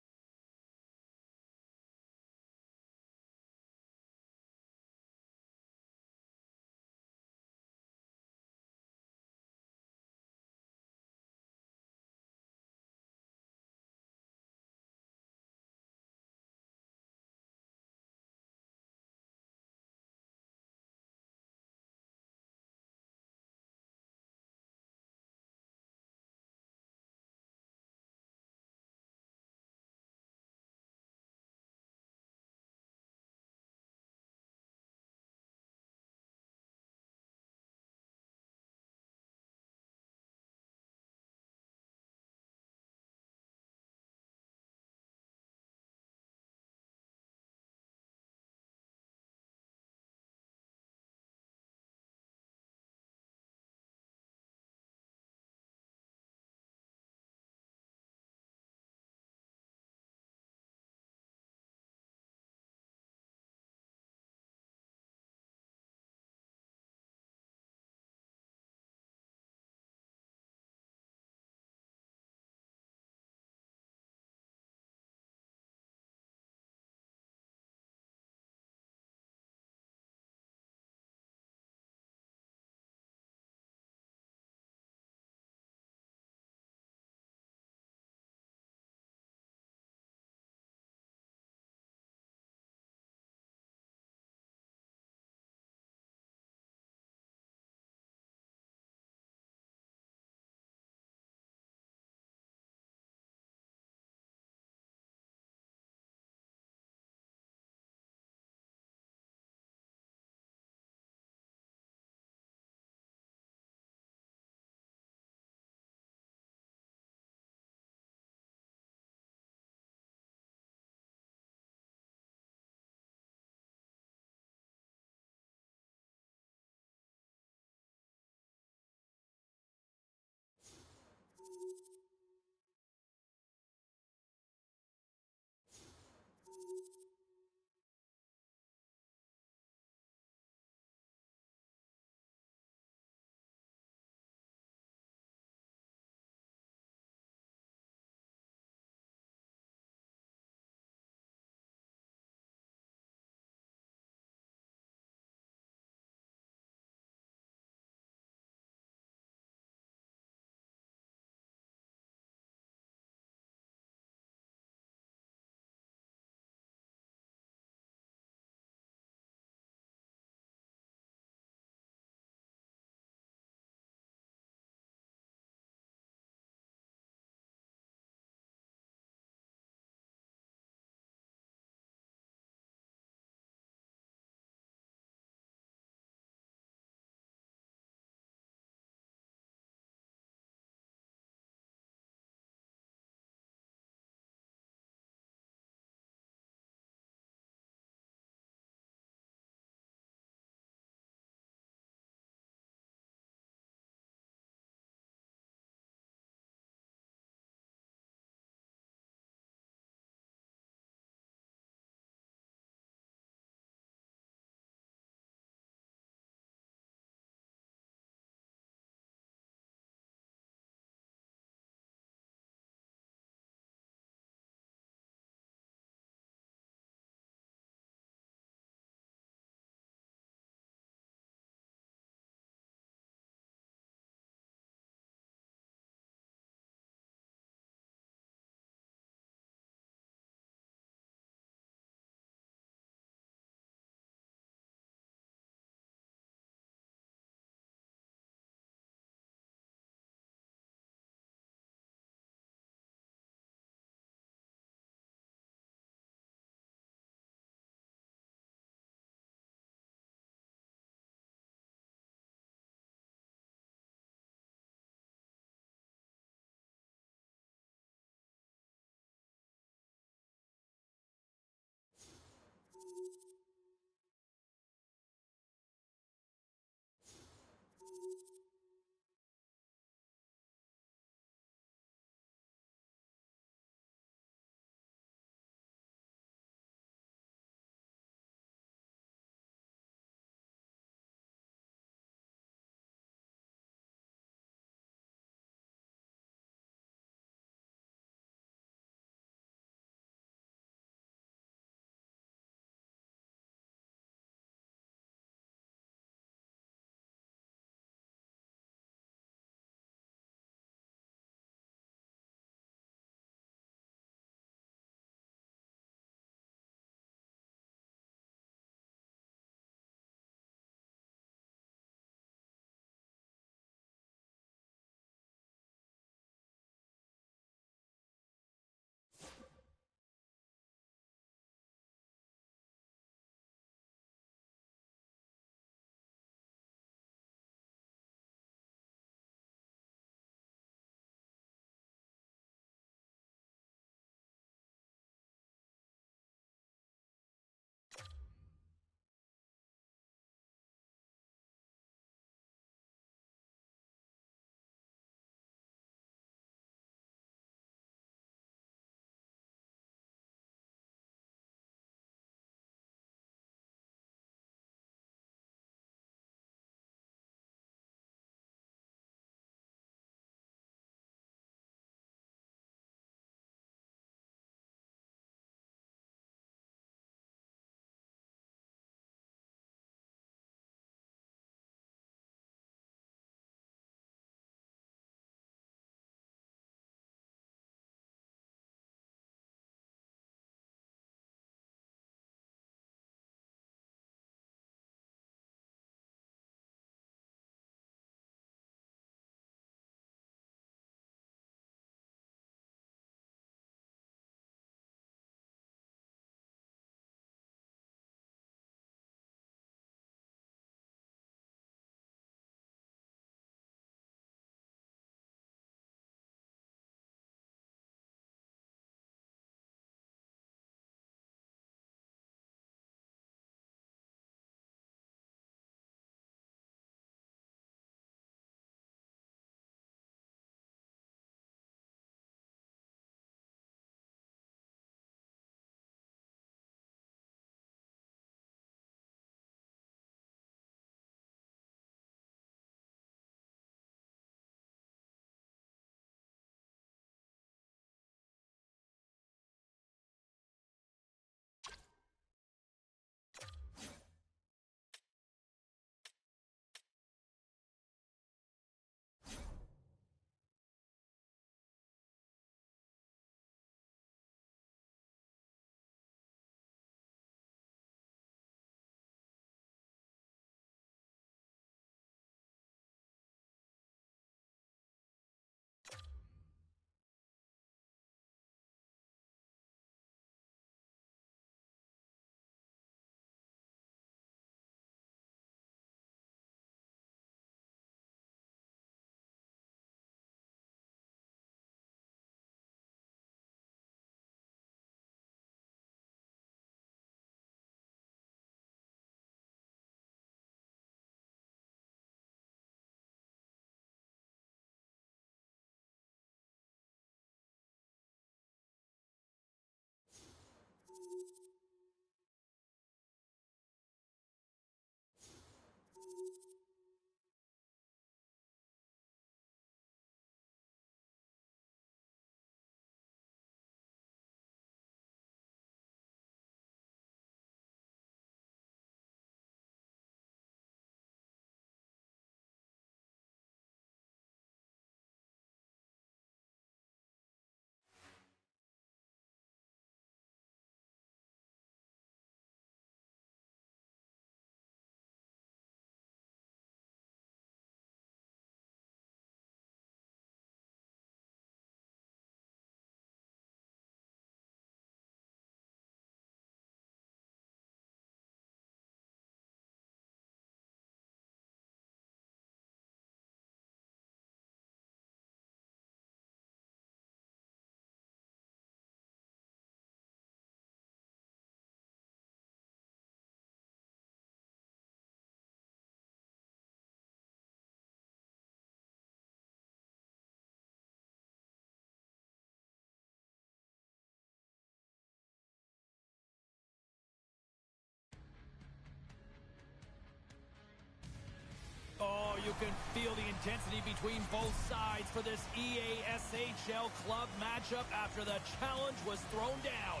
you can feel the intensity between both sides for this EASHL club matchup after the challenge was thrown down.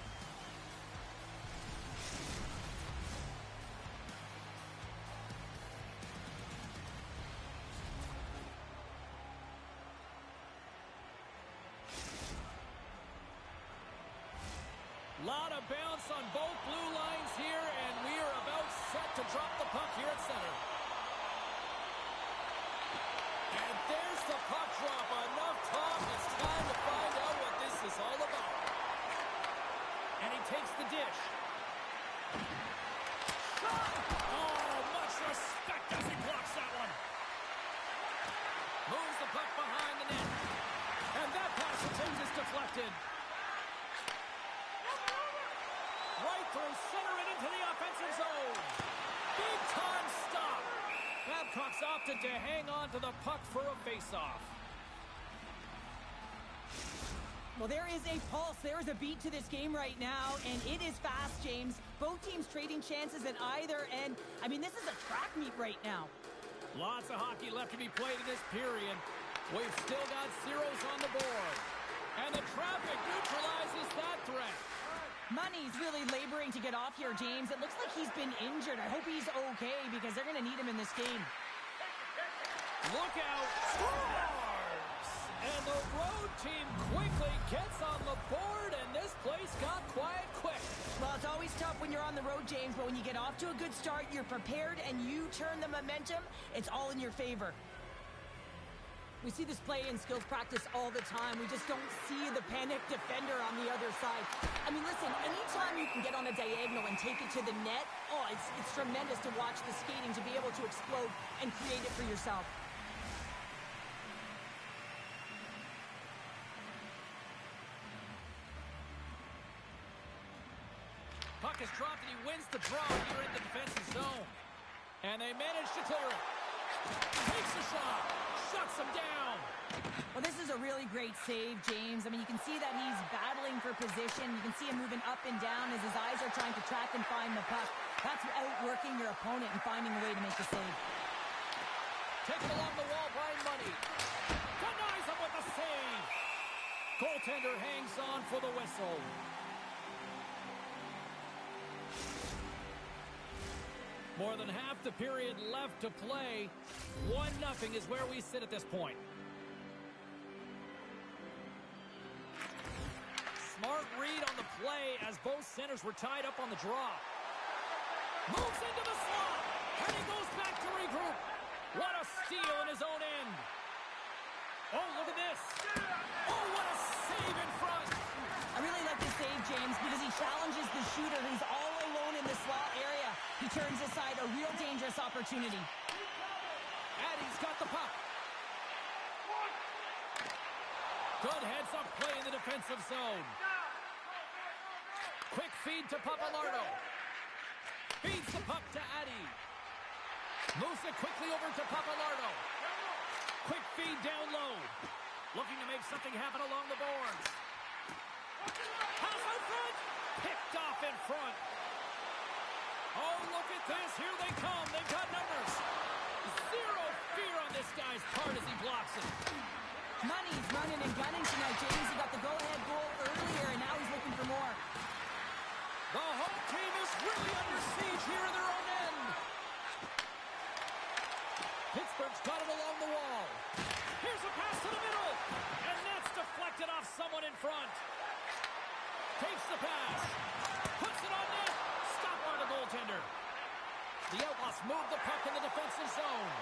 Lot of bounce on both blue lines here, and we are about set to drop the puck here at center. And there's the puck drop. Enough talk. It's time to find out what this is all about. And he takes the dish. Shot! Oh, much respect as he blocks that one. Moves the puck behind the net. And that pass attempt is deflected. Right through center and into the offensive zone. Big time stop. Babcock's opted to hang on to the puck for a face-off. Well, there is a pulse. There is a beat to this game right now, and it is fast, James. Both teams trading chances at either end. I mean, this is a track meet right now. Lots of hockey left to be played in this period. We've still got zeros on the board. And the traffic neutralizes that threat. Money's really laboring to get off here, James. It looks like he's been injured. I hope he's okay because they're going to need him in this game. Look out. Scores! And the road team quickly gets on the board, and this place got quiet quick. Well, it's always tough when you're on the road, James, but when you get off to a good start, you're prepared, and you turn the momentum, it's all in your favor. We see this play in skills practice all the time. We just don't see the panic defender on the other side. I mean, listen, anytime you can get on a diagonal and take it to the net, oh, it's tremendous to watch the skating, to be able to explode and create it for yourself. Puck is dropped and he wins the draw here in the defensive zone. And they manage to clear it. Takes a shot. Shuts him down. Well, this is a really great save, James. I mean, you can see that he's battling for position. You can see him moving up and down as his eyes are trying to track and find the puck. That's outworking your opponent and finding a way to make the save. Taken along the wall, Brian Money. Denies him with the save. Goaltender hangs on for the whistle. More than half the period left to play. 1-0 is where we sit at this point. Smart read on the play as both centers were tied up on the draw. Moves into the slot, and he goes back to regroup. What a steal in his own end. Oh, look at this. Oh, what a save in front. I really like this save, James, because he challenges the shooter who's all alone in the slot area. He turns aside a real dangerous opportunity. Addy's got the puck. Good heads-up play in the defensive zone. Quick feed to Papalardo. Feeds the puck to Addy. Moves it quickly over to Papalardo. Quick feed down low. Looking to make something happen along the boards. Pass out front. Picked off in front. Oh, look at this. Here they come. They've got numbers. Zero fear on this guy's part as he blocks it. Money's running and gunning tonight, James. He got the go-ahead goal earlier, and now he's looking for more. The home team is really under siege here in their own end. Pittsburgh's got it along the wall. Here's a pass to the middle. And that's deflected off someone in front. Takes the pass. Puts it on net. Stop by the goaltender. The Outlaws move the puck in the defensive zone.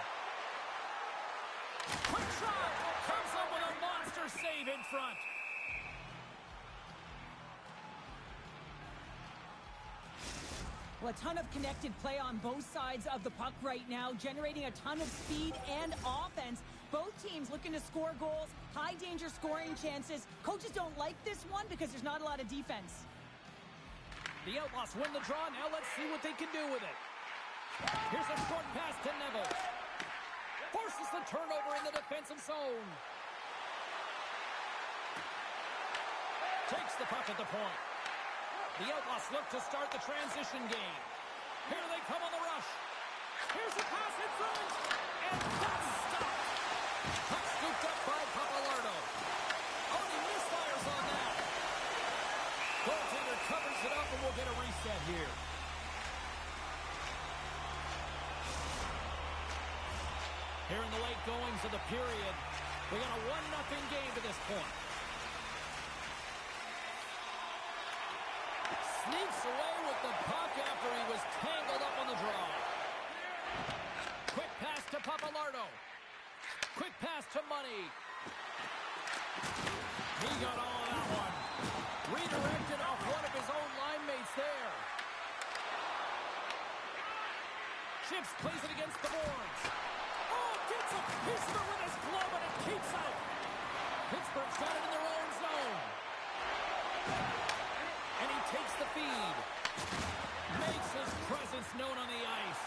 Quick shot. Comes up with a monster save in front. Well, a ton of connected play on both sides of the puck right now, generating a ton of speed and offense. Both teams looking to score goals, high-danger scoring chances. Coaches don't like this one because there's not a lot of defense. The Outlaws win the draw. Now let's see what they can do with it. Here's a short pass to Neville. Forces the turnover in the defensive zone. Takes the puck at the point. The Outlaws look to start the transition game. Here they come on the rush. Here's the pass in front. And that's stopped. Puck scooped up by Papalardo. Oh, he misfires on that. Goaltender covers it up, and we'll get a reset here. Here in the late goings of the period, we got a 1-0 game to this point. Sneaks away with the puck after he was tangled up on the draw. Quick pass to Papalardo. Quick pass to Money. He got all of that one. Redirected off one of his own line mates there. Chips plays it against the boards. Oh, gets a Pittsburgh with his glove and it keeps out. Pittsburgh's got it in their own zone. And he takes the feed. Makes his presence known on the ice.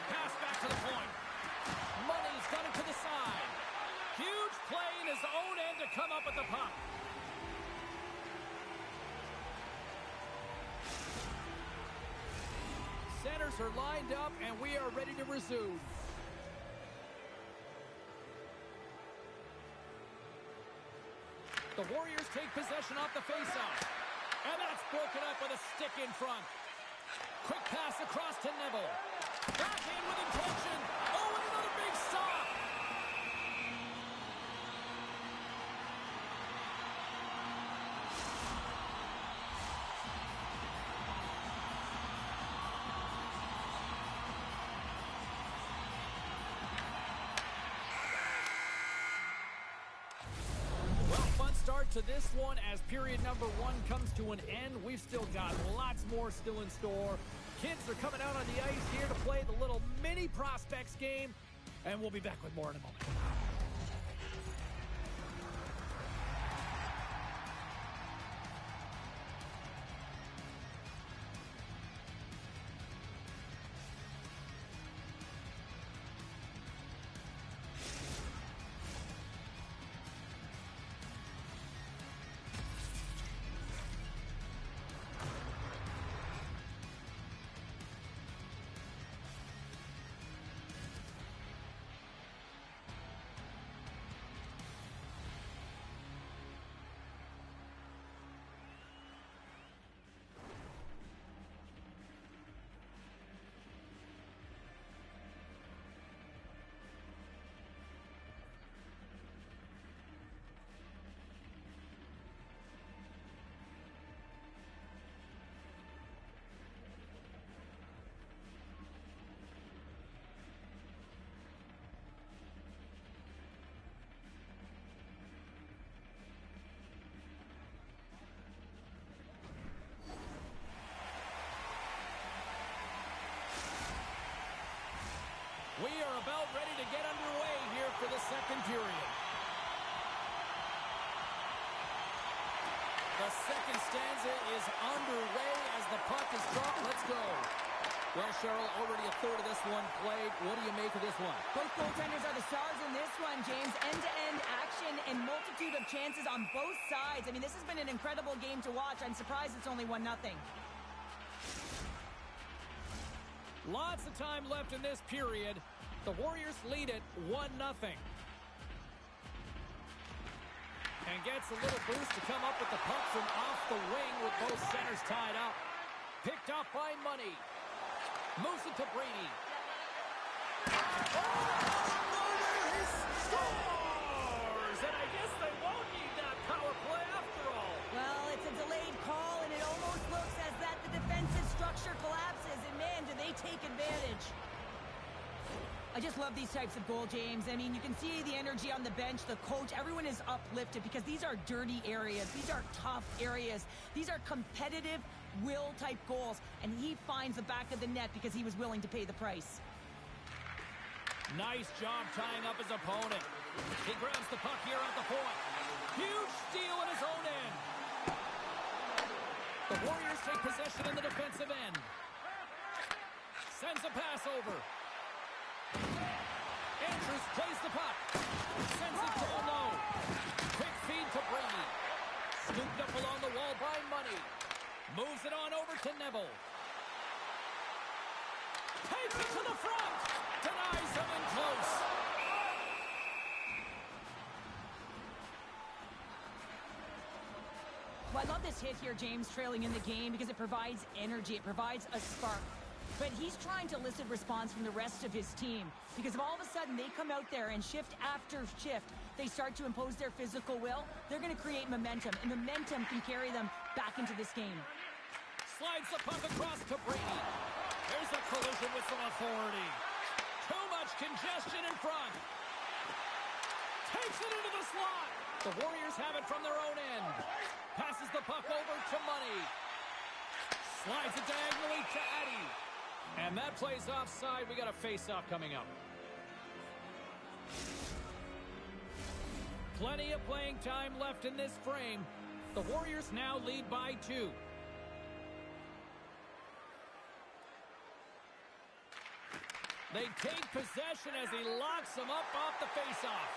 Pass back to the point. Money's got it to the side. Huge play in his own end to come up with the puck. Centers are lined up, and we are ready to resume. The Warriors take possession off the faceoff. And that's broken up with a stick in front. Quick pass across to Neville. Backhand with intention. Oh, and another big stop. Start to this one as period number 1 comes to an end. We've still got lots more still in store. Kids are coming out on the ice here to play the little mini prospects game, and we'll be back with more in a moment. We are about ready to get underway here for the second period. The second stanza is underway as the puck is dropped. Let's go. Well, Cheryl, already a third of this one played. What do you make of this one? Both goaltenders are the stars in this one, James. End-to-end action and multitude of chances on both sides. I mean, this has been an incredible game to watch. I'm surprised it's only 1-0. Lots of time left in this period. The Warriors lead it 1-0. And gets a little boost to come up with the puck from off the wing with both centers tied up. Picked off by Money. Moves it to Brady. He scores! And I guess they won't need that power play after all. Well, it's a delayed call, and it almost looks as that the defensive structure collapses. And, man, do they take advantage. I just love these types of goal, James. I mean, you can see the energy on the bench, the coach, everyone is uplifted because these are dirty areas. These are tough areas. These are competitive will-type goals, and he finds the back of the net because he was willing to pay the price. Nice job tying up his opponent. He grabs the puck here at the point. Huge steal in his own end. The Warriors take possession in the defensive end. Sends a pass over. Andrews plays the puck. Sends it to low. Quick feed to Brady. Scooped up along the wall by Money. Moves it on over to Neville. Takes it to the front. Denies him in close. Well, I love this hit here, James, trailing in the game because it provides energy. It provides a spark. But he's trying to elicit response from the rest of his team because if all of a sudden they come out there and shift after shift, they start to impose their physical will, they're going to create momentum, and momentum can carry them back into this game. Slides the puck across to Brady. There's a collision with some authority. Too much congestion in front. Takes it into the slot. The Warriors have it from their own end. Passes the puck over to Money. Slides it diagonally to Addy. And that plays offside. We got a face-off coming up. Plenty of playing time left in this frame. The Warriors now lead by 2. They take possession as he locks them up off the face-off.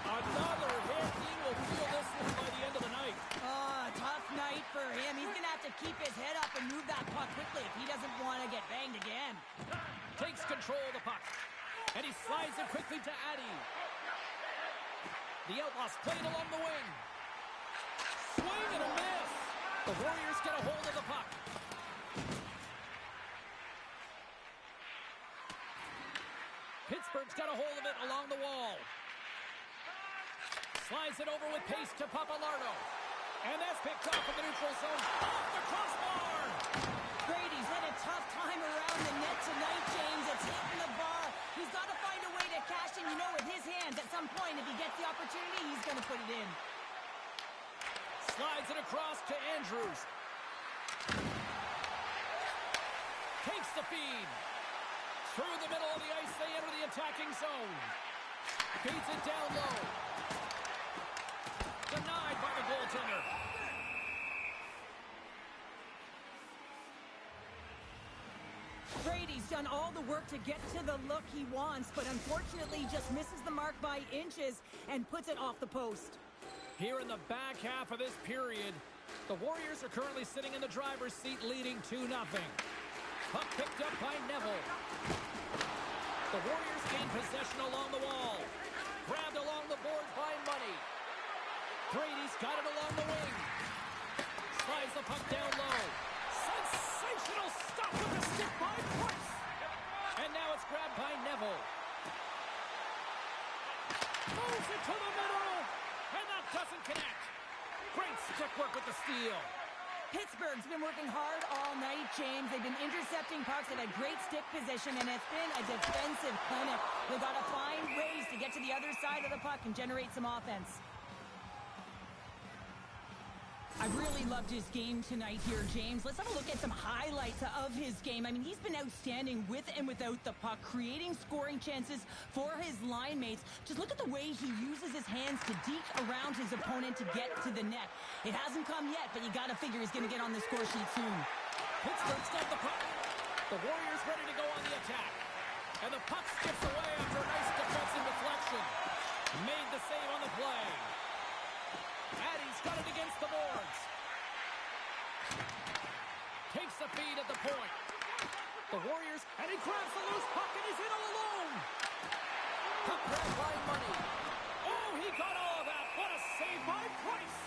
Another hit. He will feel this one by the end of the night. Tough night for him. He's going to have to keep his head up and move that puck quickly if he doesn't want to get banged again. Takes control of the puck. And he slides it quickly to Addy. The Outlaws played along the wing. Swing and a miss. The Warriors get a hold of the puck. Pittsburgh's got a hold of it along the wall. Slides it over with pace to Papalardo. And that's picked off in the neutral zone. Off the crossbar! Brady's had a tough time around the net tonight, James. It's hitting the bar. He's got to find a way to cash in, with his hands. At some point, if he gets the opportunity, he's going to put it in. Slides it across to Andrews. Takes the feed. Through the middle of the ice, they enter the attacking zone. Feeds it down low. Denied by the goaltender. Brady's done all the work to get to the look he wants, but unfortunately just misses the mark by inches and puts it off the post. Here in the back half of this period, the Warriors are currently sitting in the driver's seat leading 2-0. Puck picked up by Neville. The Warriors gain possession along the wall. Grabbed along the boards by Money. Brady's got it along the wing. Slides the puck down low. Sensational stop with the stick by Price. And now it's grabbed by Neville. Moves it to the middle. And that doesn't connect. Great stick work with the steal. Pittsburgh's been working hard all night, James. They've been intercepting pucks. They've had great stick position, and it's been a defensive clinic. They've got to find ways to get to the other side of the puck and generate some offense. I really loved his game tonight here, James. Let's have a look at some highlights of his game. I mean, he's been outstanding with and without the puck, creating scoring chances for his line mates. Just look at the way he uses his hands to deke around his opponent to get to the net. It hasn't come yet, but you got to figure he's going to get on the score sheet soon. Pittsburgh's got the puck. The Warriors ready to go on the attack. And the puck skips away after a nice defensive deflection. Made the save on the play. Addy's got it against the boards. Takes the feed at the point. The Warriors, and he grabs the loose puck, and he's in all alone. Puck grabbed by Money. Oh, he got all of that. What a save by Price.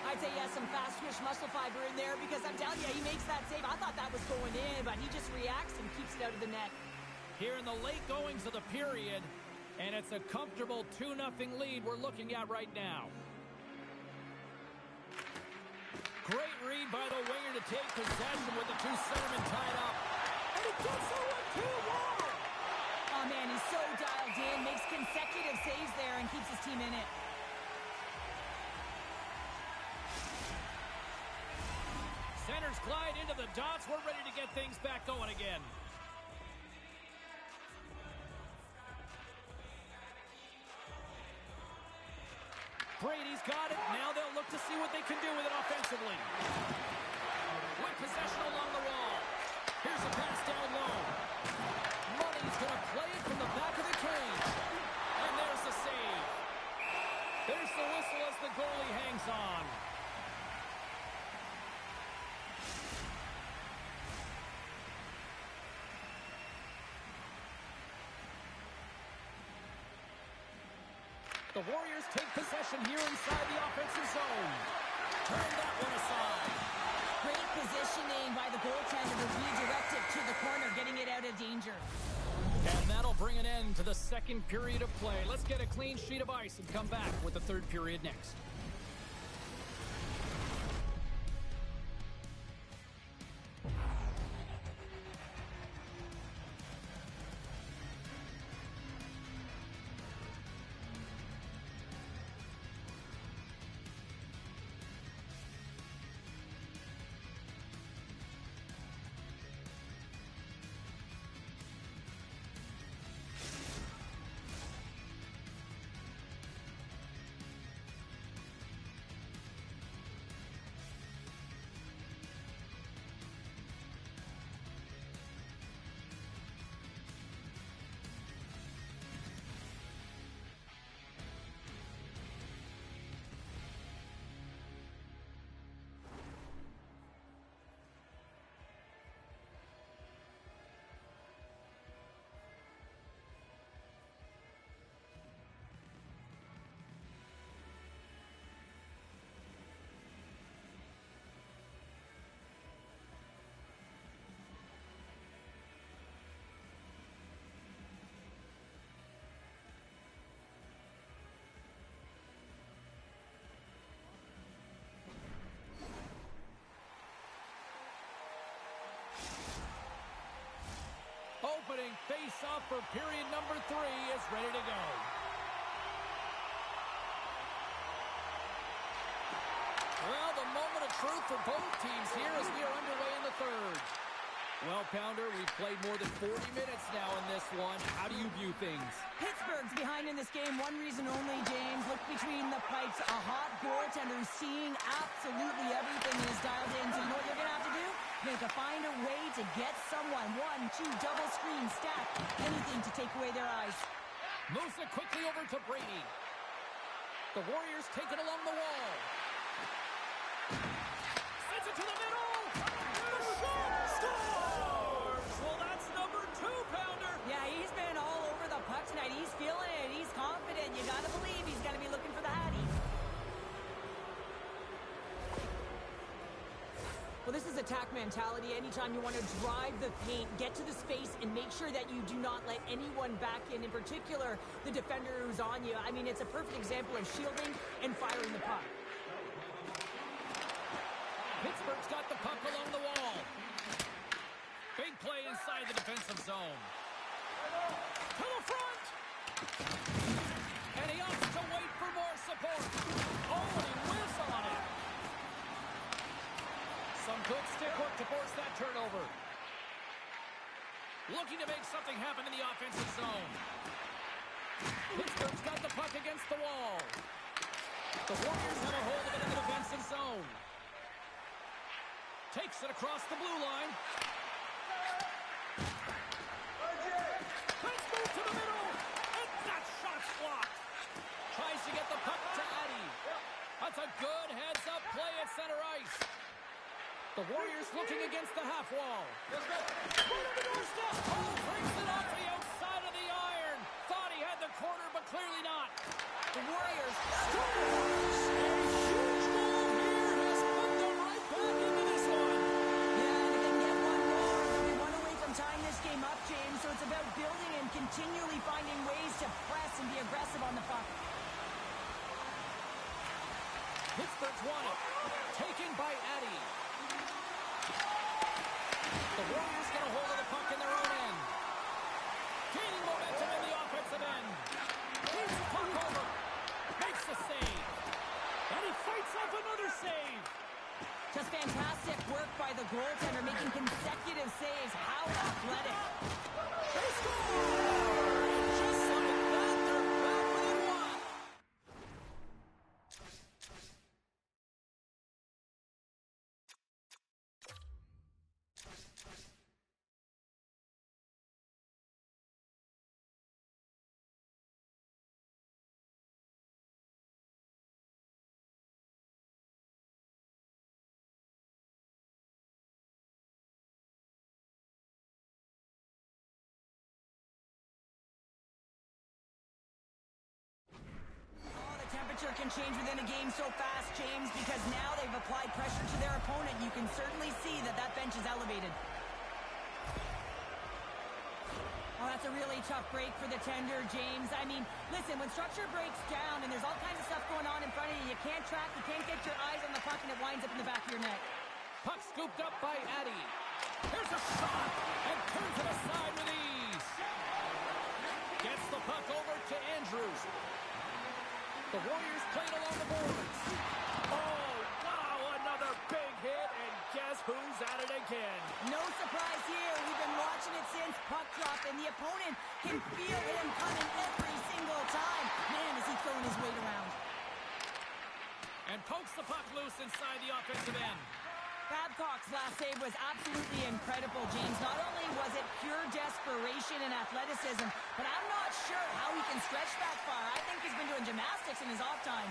I'd say he has some fast twitch muscle fiber in there because I'm telling you, he makes that save. I thought that was going in, but he just reacts and keeps it out of the net. Here in the late goings of the period, and it's a comfortable 2-0 lead we're looking at right now. Great read by the winger to take possession with the two centermen tied up. And he gets the 1-2 wall. Oh, man, he's so dialed in, makes consecutive saves there and keeps his team in it. Centers glide into the dots. We're ready to get things back going again. Brady's got it. Now they'll look to see what they can do with it offensively. With possession along the wall. Here's a pass down low. Money's going to play it from the back of the cage. And there's the save. There's the whistle as the goalie hangs on. The Warriors take possession here inside the offensive zone. Turn that one aside. Great positioning by the goaltender to redirect it to the corner, getting it out of danger. And that'll bring an end to the second period of play. Let's get a clean sheet of ice and come back with the third period next. Opening face-off for period number 3 is ready to go. Well, the moment of truth for both teams here as we are underway in the third. Well, Pounder, we've played more than 40 minutes now in this one. How do you view things? Pittsburgh's behind in this game. One reason only, James. Look between the pipes. A hot goaltender seeing absolutely everything is dialed in. So you know what you're going to have to do? You're going to find a way to get someone. 1, 2, double screen, stack. Anything to take away their eyes. Moves it quickly over to Brady. The Warriors take it along the wall. Sends it to the middle. The shot scores! Well, that's number 2, Pounder. Yeah, he's been all over the puck tonight. He's feeling it. He's confident. You got to believe he's going to be looking for the Hattie. Well, this is attack mentality. Anytime you want to drive the paint, get to the space, and make sure that you do not let anyone back in particular, the defender who's on you. I mean, it's a perfect example of shielding and firing the puck. Pittsburgh's got the puck along the wall. Big play inside the defensive zone. To the front! And he opts to wait for more support. Oh, and he whiffs on it. Some good stick work to force that turnover. Looking to make something happen in the offensive zone. Pittsburgh's got the puck against the wall. The Warriors have a hold of it in the defensive zone. Takes it across the blue line. Let's move to the middle. And that shot's blocked. Tries to get the puck to Addy. That's a good heads-up play at center ice. The Warriors looking against the half wall. Right on the doorstep. Oh, brings it off the outside of the iron. Thought he had the corner, but clearly not. The Warriors Scores! A huge goal here has put them right back into this one. Yeah, and if they can get one more, they'll be one away from tying this game up, James. So it's about building and continually finding ways to press and be aggressive on the puck. Pittsburgh's won it. Taken by Addy. The Warriors get a hold of the puck in their own end. Gaining momentum in the offensive end. Keeps the puck over. Makes the save. And he fights off another save. Just fantastic work by the goaltender, making consecutive saves. How athletic. They score! temperature can change within a game so fast, James, because now they've applied pressure to their opponent. You can certainly see that that bench is elevated. Oh, that's a really tough break for the tender, James. I mean, listen, when structure breaks down and there's all kinds of stuff going on in front of you, you can't track, you can't get your eyes on the puck, and it winds up in the back of your net. Puck scooped up by Addy. Here's a shot, and turns it aside with ease. Gets the puck over to Andrews. The Warriors played along the boards. Oh, wow, another big hit, and guess who's at it again? No surprise here. We've been watching it since puck drop, and the opponent can feel him coming every single time. Man, is he throwing his weight around. And pokes the puck loose inside the offensive end. Babcock's last save was absolutely incredible, James. Not only was it pure desperation and athleticism, but I'm not sure how he can stretch that far. I think he's been doing gymnastics in his off time.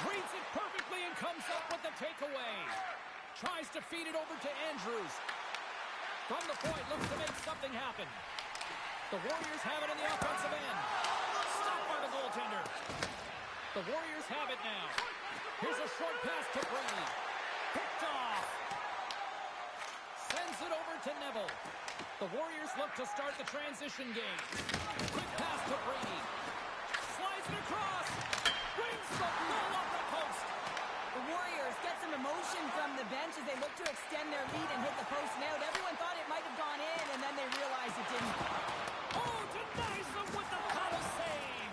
Reads it perfectly and comes up with the takeaway. Tries to feed it over to Andrews. From the point, looks to make something happen. The Warriors have it in the offensive end. Stopped by the goaltender. The Warriors have it now. Here's a short pass to Brady. Picked off. Sends it over to Neville. The Warriors look to start the transition game. Quick pass to Brady. Slides it across. Brings the ball off the post. The Warriors get some emotion from the bench as they look to extend their lead and hit the post out. Everyone thought it might have gone in, and then they realized it didn't. Oh, denies them with the foul save.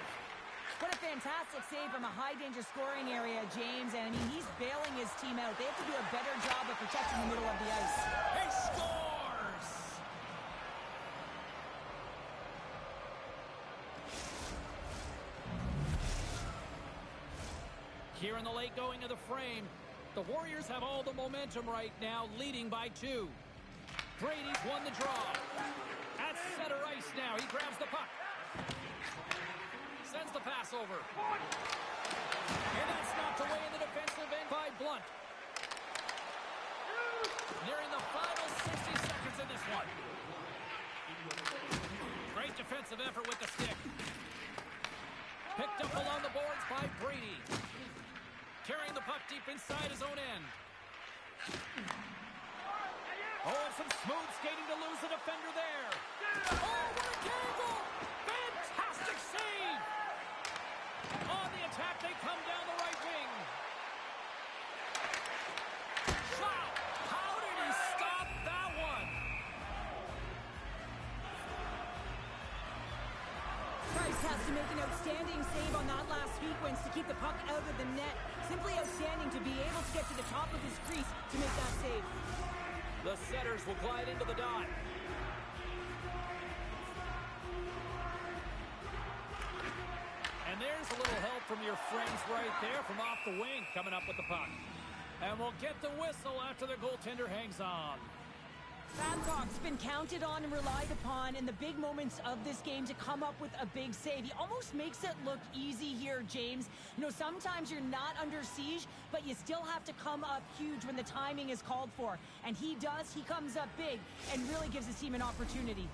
What a fantastic save from a high-danger scoring area, James. And, I mean, he's bailing his team out. They have to do a better job of protecting the middle of the ice. He scores! Here in the late going of the frame, the Warriors have all the momentum right now, leading by 2. Brady's won the draw. At center ice now, he grabs the puck. Sends the pass over. And that's knocked away in the defensive end by Blunt. Nearing the final 60 seconds in this one. Great defensive effort with the stick. Picked up along the boards by Brady. Carrying the puck deep inside his own end. Oh, and some smooth skating to lose the defender there. Oh, what a gamble! Fantastic save! On the attack, they come down the right wing. Wow! How did he stop that one? Price has to make an outstanding save on that last sequence to keep the puck out of the net. Simply outstanding to be able to get to the top of his crease to make that save. The setters will glide into the dot. And there's a little help from your friends right there from off the wing coming up with the puck. And we'll get the whistle after the goaltender hangs on. Babcock's been counted on and relied upon in the big moments of this game to come up with a big save. He almost makes it look easy here, James. You know, sometimes you're not under siege, but you still have to come up huge when the timing is called for. And he does. He comes up big and really gives his team an opportunity.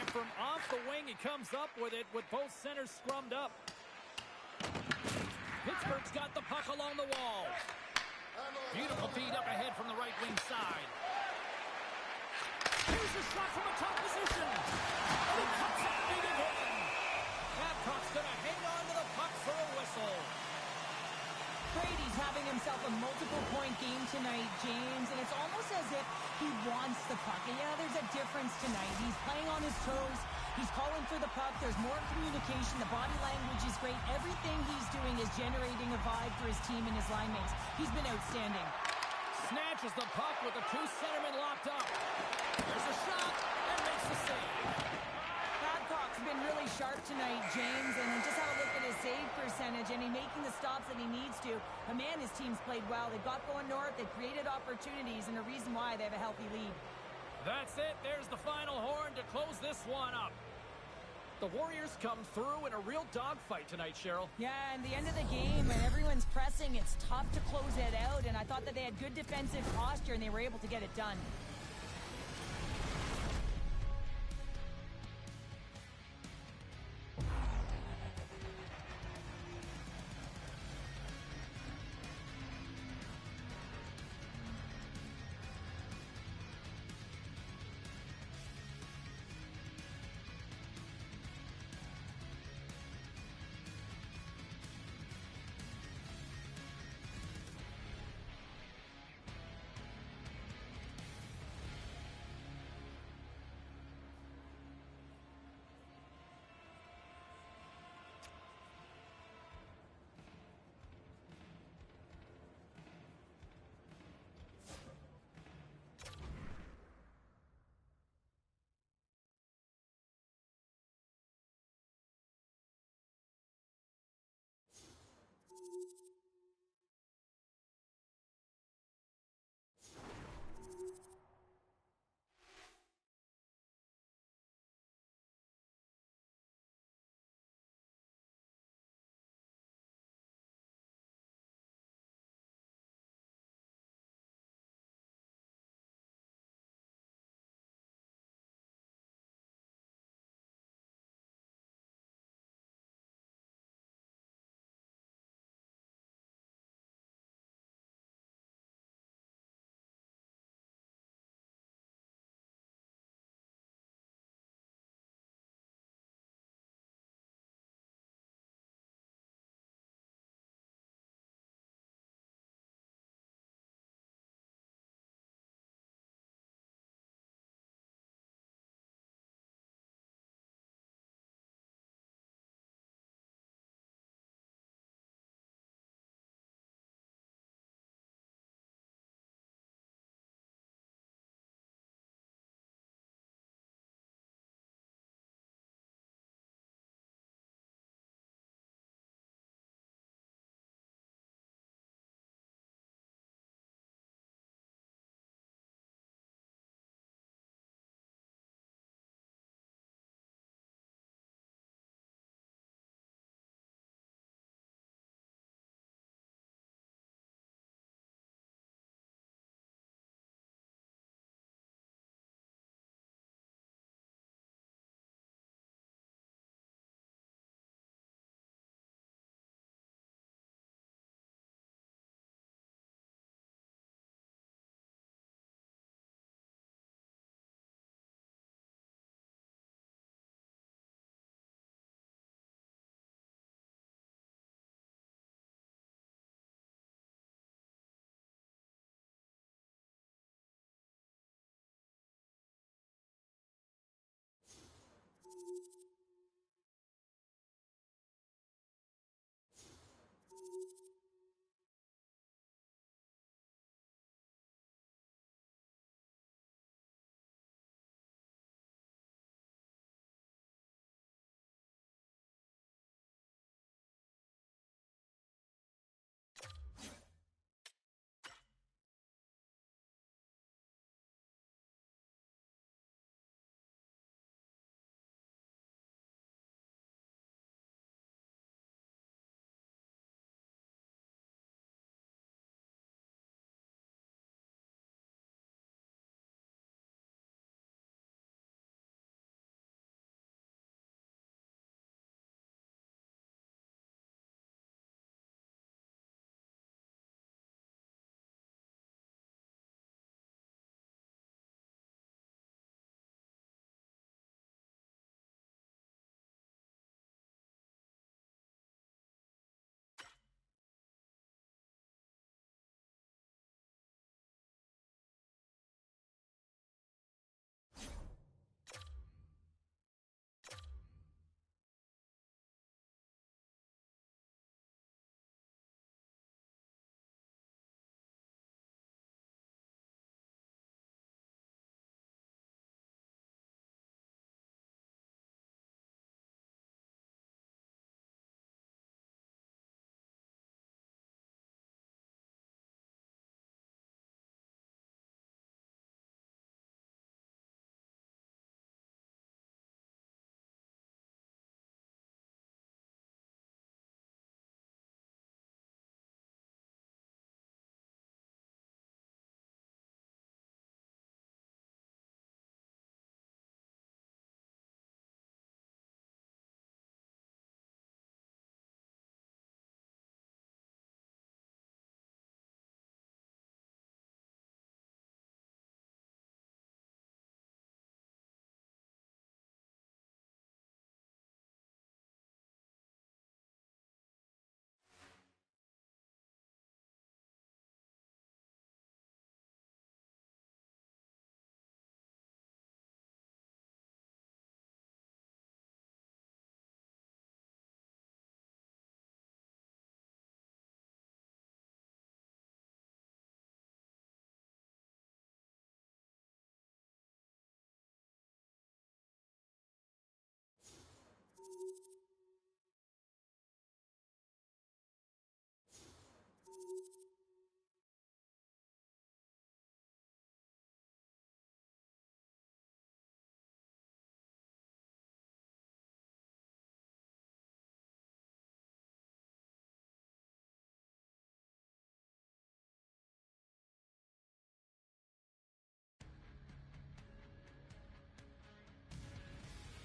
From off the wing, he comes up with it with both centers scrummed up. Pittsburgh's got the puck along the wall. Beautiful feed up ahead from the right wing side. Here's a shot from a top position. And he cuts it big again. Babcock's going to hang on to the puck for a whistle. Brady's having himself a multiple-point game tonight, James, and it's almost as if he wants the puck. And yeah, there's a difference tonight. He's playing on his toes. He's calling for the puck. There's more communication. The body language is great. Everything he's doing is generating a vibe for his team and his line mates. He's been outstanding. Snatches the puck with the 2 centermen locked up. There's a shot and makes the save. Babcock's been really sharp tonight, James, and just have a look at his save percentage, and he's making the stops that he needs to. But man, his team's played well. They've got going north. They've created opportunities, and a reason why they have a healthy lead. That's it. There's the final horn to close this one up. The Warriors come through in a real dogfight tonight, Cheryl. Yeah, and the end of the game, and everyone's pressing, it's tough to close it out, and I thought that they had good defensive posture, and they were able to get it done.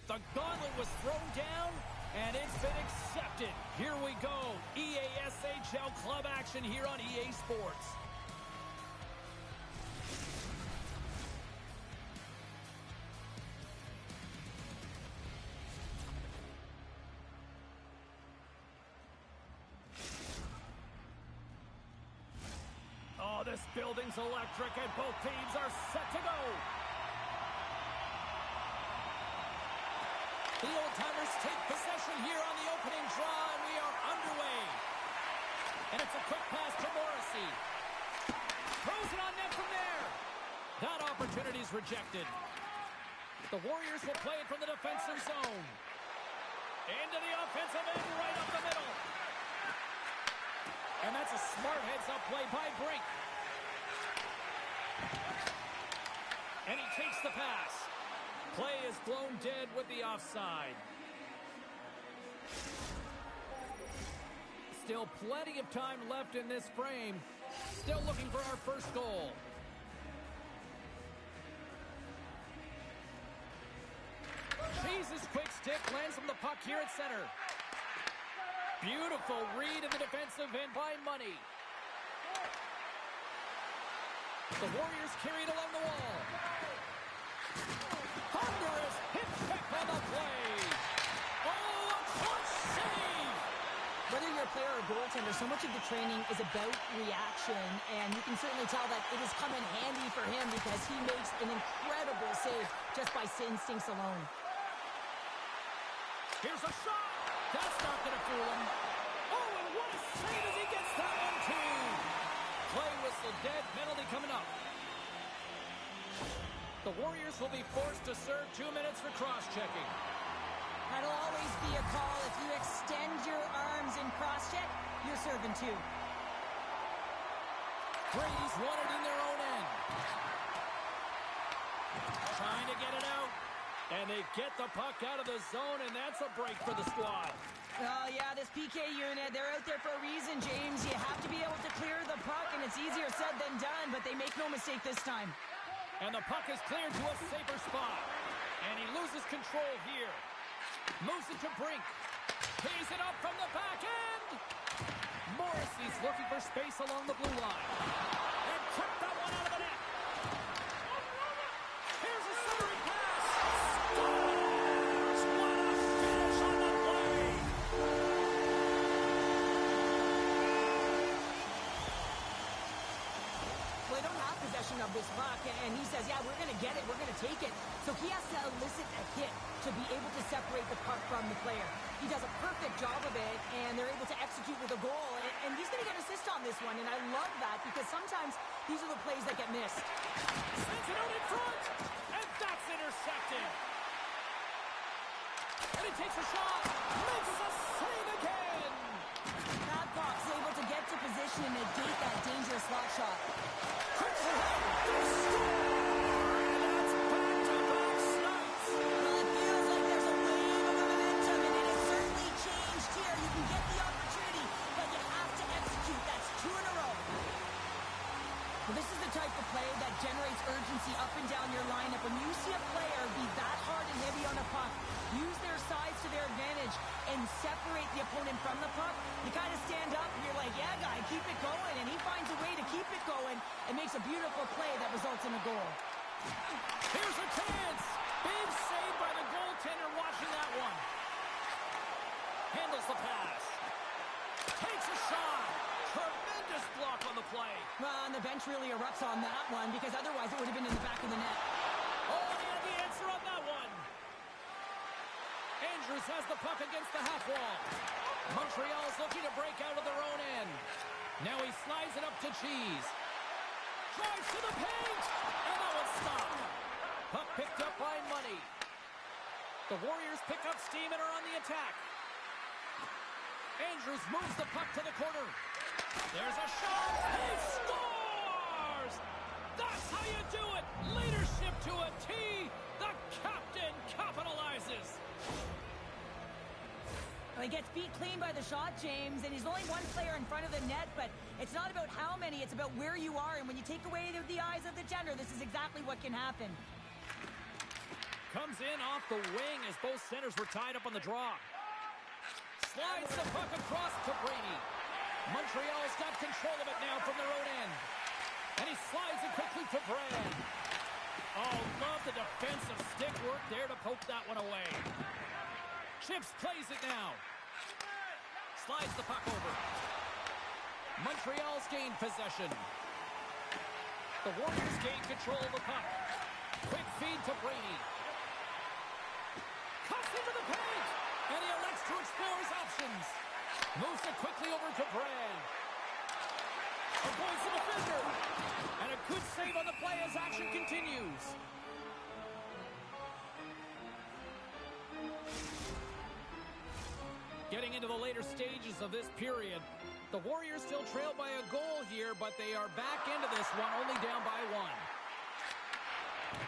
The gauntlet was thrown down, and it's been accepted. Here we go. EASHL club action here on EA Sports. Oh, this building's electric, and both teams are set to go. The old-timers take possession here on the opening draw, and we are underway. And it's a quick pass to Morrissey. Throws it on net from there. That opportunity's rejected. The Warriors will play it from the defensive zone. Into the offensive end, right up the middle. And that's a smart heads-up play by Brink. And he takes the pass. Play is blown dead with the offside. Still plenty of time left in this frame. Still looking for our first goal. Jesus' quick stick lands from the puck here at center. Beautiful read in the defensive end by Money. The Warriors carried along the wall. Thunderous hit check on the play. Oh, a clutch save! Whether you're a player or a goaltender, so much of the training is about reaction, and you can certainly tell that it has come in handy for him because he makes an incredible save just by instincts alone. Here's a shot. That's not going to fool him. Oh, and what a save as he gets that one, too. Play whistle dead, penalty coming up. The Warriors will be forced to serve 2 minutes for cross-checking. That'll always be a call. If you extend your arms in cross-check, you're serving two. Brady's won it in their own end. Trying to get it out. And they get the puck out of the zone, and that's a break for the squad. Oh, yeah, this PK unit, they're out there for a reason, James. You have to be able to clear the puck, and it's easier said than done, but they make no mistake this time. And the puck is cleared to a safer spot. And he loses control here. Moves it to Brink. Pays it up from the back end. Morrissey's looking for space along the blue line. And took that one out of the net. Here's a centering pass. Scores! What a finish on the play. Well, they don't have possession of this puck, and he says, yeah, we're going to get it, we're going to take it. So he has to elicit a hit to be able to separate the puck from the player. He does a perfect job of it, and they're able to execute with a goal, and he's going to get an assist on this one, and I love that because sometimes these are the plays that get missed. Sends it out in front, and that's intercepted. And he takes a shot, makes a save again. Babcock's able to get to position and negate that dangerous slot shot. Kicks it out, they score! And that's back-to-back snipes. Well, it feels like there's a wave of momentum, and it has certainly changed here. You can get the opportunity, but you have to execute. That's two in a row. Well, this is the type of play that generates urgency up and down your lineup. When you see a player be that hard and heavy on a puck, use their size to their advantage, and separate the opponent from the puck, you kind of stand up and you're like, yeah, guy, keep it going. And he finds a way to keep it going and makes a beautiful play that results in a goal. Here's a chance. Big save by the goaltender watching that one. Handles the pass. Takes a shot. Tremendous block on the play. Well, and the bench really erupts on that one because otherwise it would have been in the back of the net. Oh, they had the answer on that one. Andrews has the puck against the half wall. Montreal's looking to break out of their own end. Now he slides it up to Cheese. Drives to the paint. And that one's stopped. Puck picked up by Money. The The Warriors pick up steam and are on the attack. Andrews moves the puck to the corner. There's a shot. He scores! That's how you do it. Leadership to a T. The captain capitalizes. Well, he gets beat clean by the shot, James, and he's only one player in front of the net, but it's not about how many, it's about where you are, and when you take away the eyes of the defender, this is exactly what can happen. Comes in off the wing as both centers were tied up on the draw. Slides the puck across to Brady. Montreal's got control of it now from their own end. And he slides it quickly to Brad. Oh, love the defensive stick work there to poke that one away. Chips plays it now. Slides the puck over. Montreal's gained possession. The Warriors gain control of the puck. Quick feed to Brady. Cuts into the paint. And he elects to explore his options. Moves it quickly over to Brad. Avoids the defender. And a good save on the play as action continues. Getting into the later stages of this period, the Warriors still trail by a goal here, but they are back into this one, only down by one.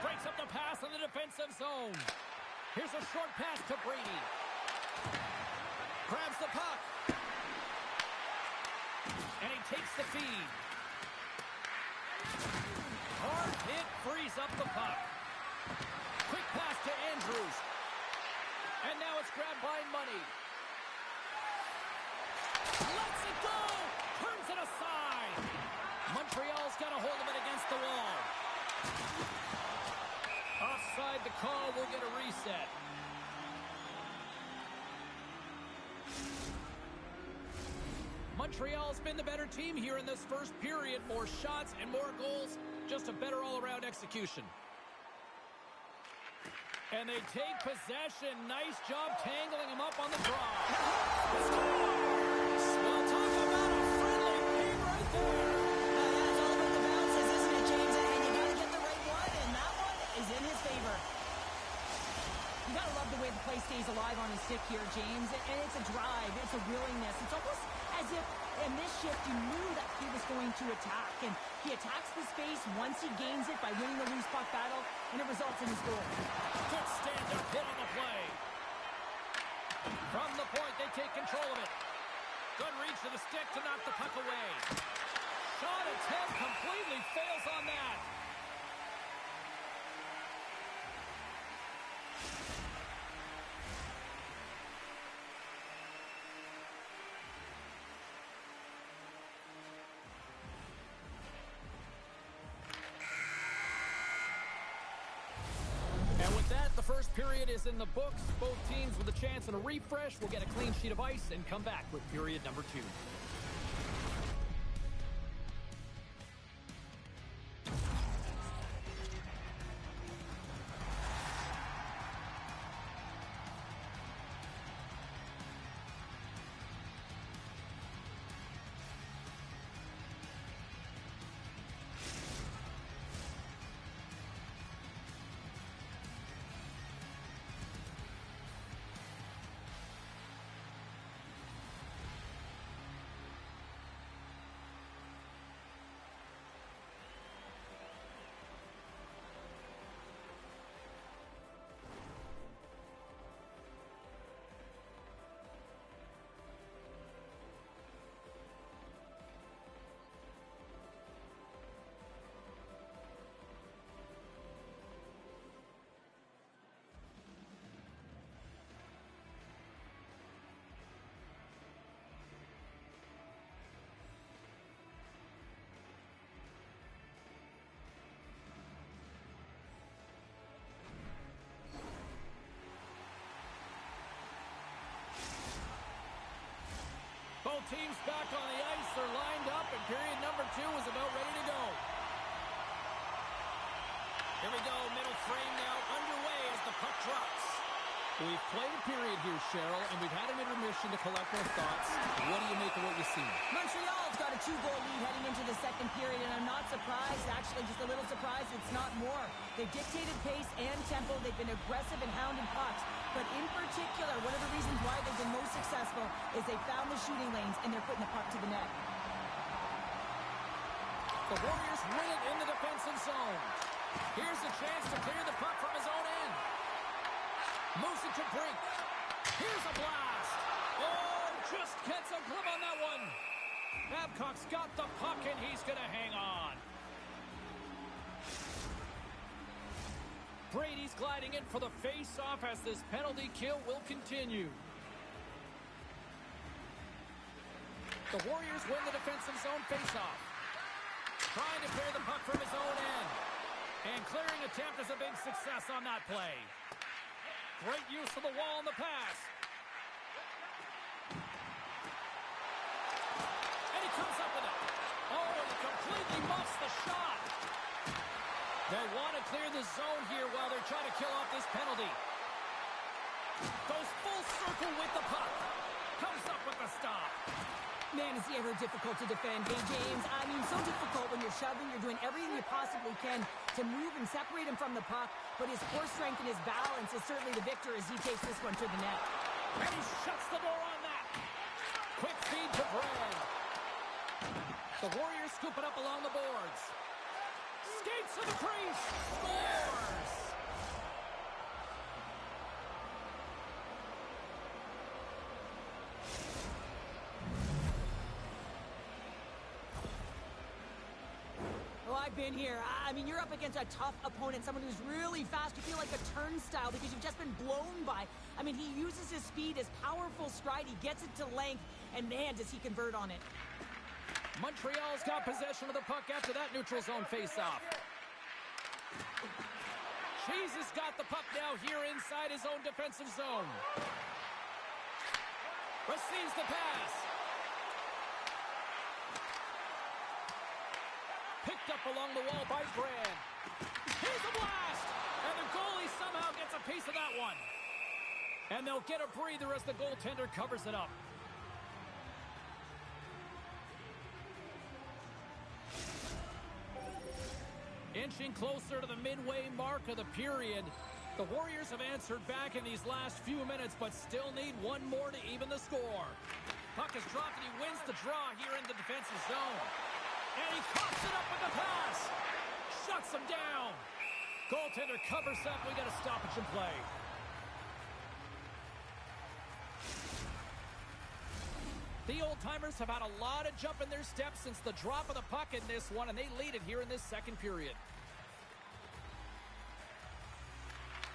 Breaks up the pass in the defensive zone. Here's a short pass to Brady. Grabs the puck. And he takes the feed. Hard hit frees up the puck. Quick pass to Andrews. And now it's grabbed by Money. Lets it go! Turns it aside! Montreal's got a hold of it against the wall. Offside the call, will get a reset. Montreal's been the better team here in this first period. More shots and more goals. Just a better all-around execution. And they take possession. Nice job tangling him up on the draw. Scores! Well, talk about a friendly game right there. That's all about the bounces, isn't it, James? And you got to get the right one, and that one is in his favor. You got to love the way the play stays alive on his stick here, James. And it's a drive. It's a willingness. It's almost as if in this shift you knew that he was going to attack. And he attacks the space once he gains it by winning the loose puck battle, and it results in his goal. Good stand-up hit on the play. From the point, they take control of it. Good reach to the stick to knock the puck away. Shot attempt completely fails on that. The first period is in the books. Both teams with a chance and a refresh will get a clean sheet of ice and come back with period number 2. Both teams back on the ice. They're lined up, and period number 2 is about ready to go. Here we go. Middle frame now underway as the puck drops. We've played a period here, Cheryl, and we've had an intermission to collect our thoughts. What do you make of what you see? Montreal's got a 2-goal lead heading into the second period, and I'm not surprised, actually, just a little surprised it's not more. They've dictated pace and tempo. They've been aggressive and hounded pucks. But in particular, one of the reasons why they've been most successful is they found the shooting lanes, and they're putting the puck to the net. The Warriors win it in the defensive zone. Here's a chance to clear the puck from his own end. Moves it to Brink. Here's a blast. Oh, just gets a glove on that one. Babcock's got the puck, and he's going to hang on. Brady's gliding in for the face-off as this penalty kill will continue. The Warriors win the defensive zone face-off. Trying to clear the puck from his own end. And clearing attempt is a big success on that play. Great use of the wall in the pass. And he comes up with it. Oh, he completely muffs the shot. They want to clear the zone here while they're trying to kill off this penalty. Goes full circle with the puck. Comes up with the stop. Man, is he ever difficult to defend. Hey, James, I mean, so difficult when you're shoving. You're doing everything you possibly can to move and separate him from the puck. But his core strength and his balance is certainly the victor as he takes this one to the net. And he shuts the door on that. Quick feed to Brad. The Warriors scoop it up along the boards. Skates to the crease. Scores. I've been here. I mean, you're up against a tough opponent, someone who's really fast. You feel like a turnstile because you've just been blown by. I mean, he uses his speed, his powerful stride. He gets it to length, and man, does he convert on it. Montreal's got possession of the puck after that neutral zone faceoff. Cheese has got the puck now here inside his own defensive zone. Receives the pass. Picked up along the wall by Brand. Here's a blast! And the goalie somehow gets a piece of that one. And they'll get a breather as the goaltender covers it up. Inching closer to the midway mark of the period. The Warriors have answered back in these last few minutes, but still need one more to even the score. Puck is dropped and he wins the draw here in the defensive zone. And he coughs it up with the pass. Shuts him down. Goaltender covers up. We got a stoppage in play. The old-timers have had a lot of jump in their steps since the drop of the puck in this one, and they lead it here in this second period.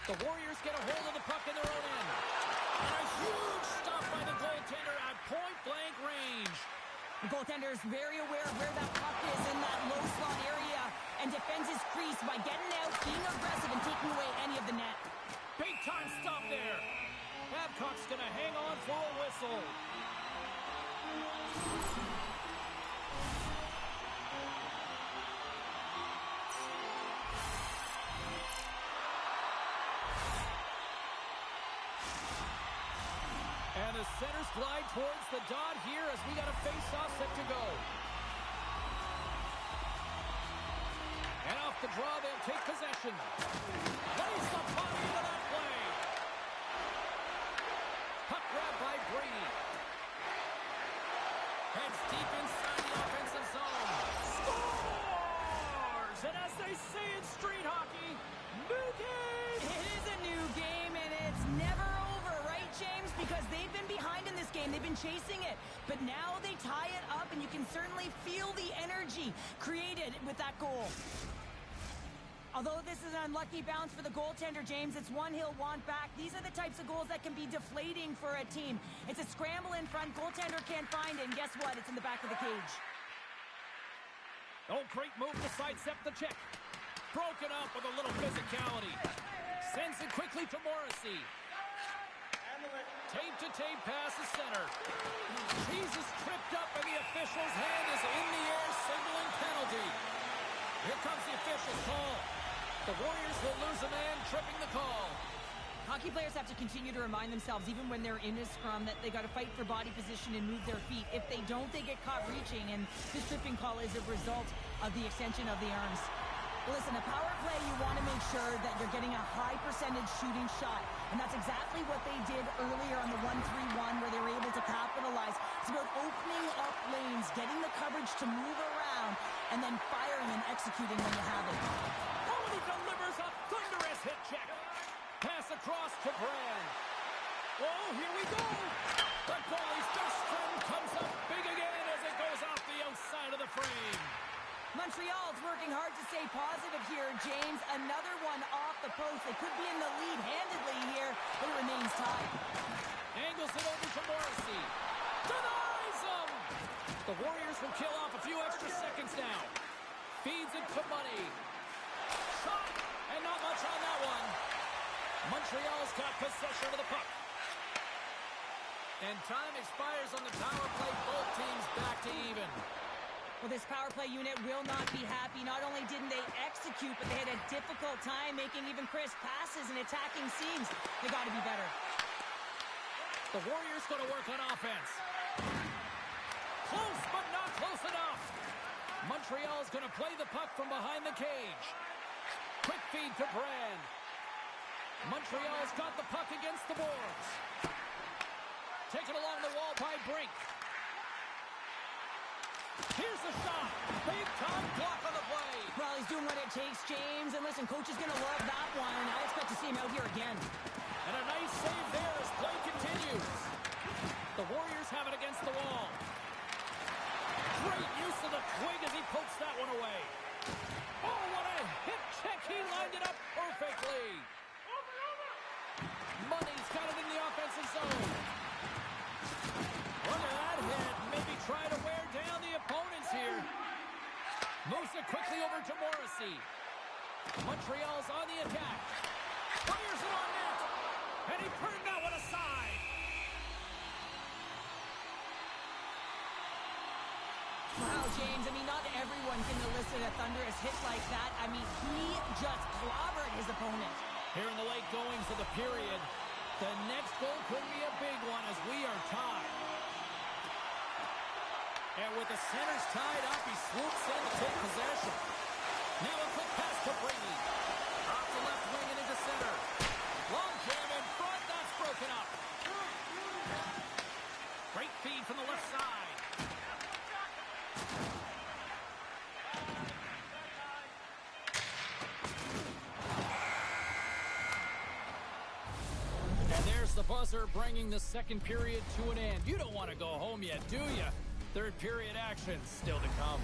The Warriors get a hold of the puck in their own end. And a huge stop by the goaltender at point-blank range. The goaltender is very aware of where that puck is in that low slot area and defends his crease by getting out, being aggressive, and taking away any of the net. Big-time stop there. Babcock's going to hang on for a whistle. And the centers glide towards the dot here as we got a face-off set to go. And off the draw, they'll take possession. Lays the puck into that play. Puck grab by Brady. Heads deep inside the offensive zone. Scores! And as they say in street hockey, new game! It is a new game, and it's never over, right, James? Because they've been behind in this game. They've been chasing it. But now they tie it up, and you can certainly feel the energy created with that goal. Although this is an unlucky bounce for the goaltender, James, it's one he'll want back. These are the types of goals that can be deflating for a team. It's a scramble in front. Goaltender can't find it, and guess what? It's in the back of the cage. Oh, great move to sidestep the check. Broken up with a little physicality. Sends it quickly to Morrissey. Tape-to-tape pass to center. Cheese is tripped up, and the official's hand is in the air, signaling penalty. Here comes the official's call. The Warriors will lose a man, tripping the call. Hockey players have to continue to remind themselves, even when they're in a scrum, that they got to fight for body position and move their feet. If they don't, they get caught reaching, and this tripping call is a result of the extension of the arms. Listen, a power play, you want to make sure that you're getting a high percentage shooting shot, and that's exactly what they did earlier on the 1-3-1, where they were able to capitalize. It's about opening up lanes, getting the coverage to move around, and then firing and executing when you have it. Oh, and he delivers a thunderous hit check. Pass across to Brand. Oh, here we go. The goalie's best friend comes up big again as it goes off the outside of the frame. Montreal's working hard to stay positive here, James. Another one off the post. They could be in the lead handedly here, but it remains tied. Angles it over to Morrissey. Denies him! The Warriors will kill off a few extra seconds now. Feeds it to Money. Shot, and not much on that one. Montreal's got possession of the puck. And time expires on the power play. Both teams back to even. Well, this power play unit will not be happy. Not only didn't they execute, but they had a difficult time making even crisp passes and attacking seams. They got to be better. The Warriors going to work on offense. Close, but not close enough. Montreal's going to play the puck from behind the cage. Quick feed to Brand. Montreal's got the puck against the boards. Taken along the wall by Brink. Here's the shot. Big time block on the play. Well, he's doing what it takes, James. And listen, coach is going to love that one. I expect to see him out here again. And a nice save there as play continues. The Warriors have it against the wall. Great use of the twig as he pokes that one away. Oh, what a hit check. He lined it up perfectly. Money's got it in the offensive zone. Look at that hit. Maybe try to wear down the opponents here. Moves it quickly over to Morrissey. Montreal's on the attack. Fires it on net. And he turned that one aside. Wow, James, I mean, not everyone can elicit a thunderous hit like that. I mean, he just clobbered his opponent. Here in the late goings of the period, the next goal could be a big one as we are tied. And with the centers tied up, he swoops in to take possession. Now a quick pass to Brady. Off the left wing and into center. Long jam in front, that's broken up. Great feed from the left side. And there's the buzzer bringing the second period to an end. You don't want to go home yet, do you? Third period action still to come.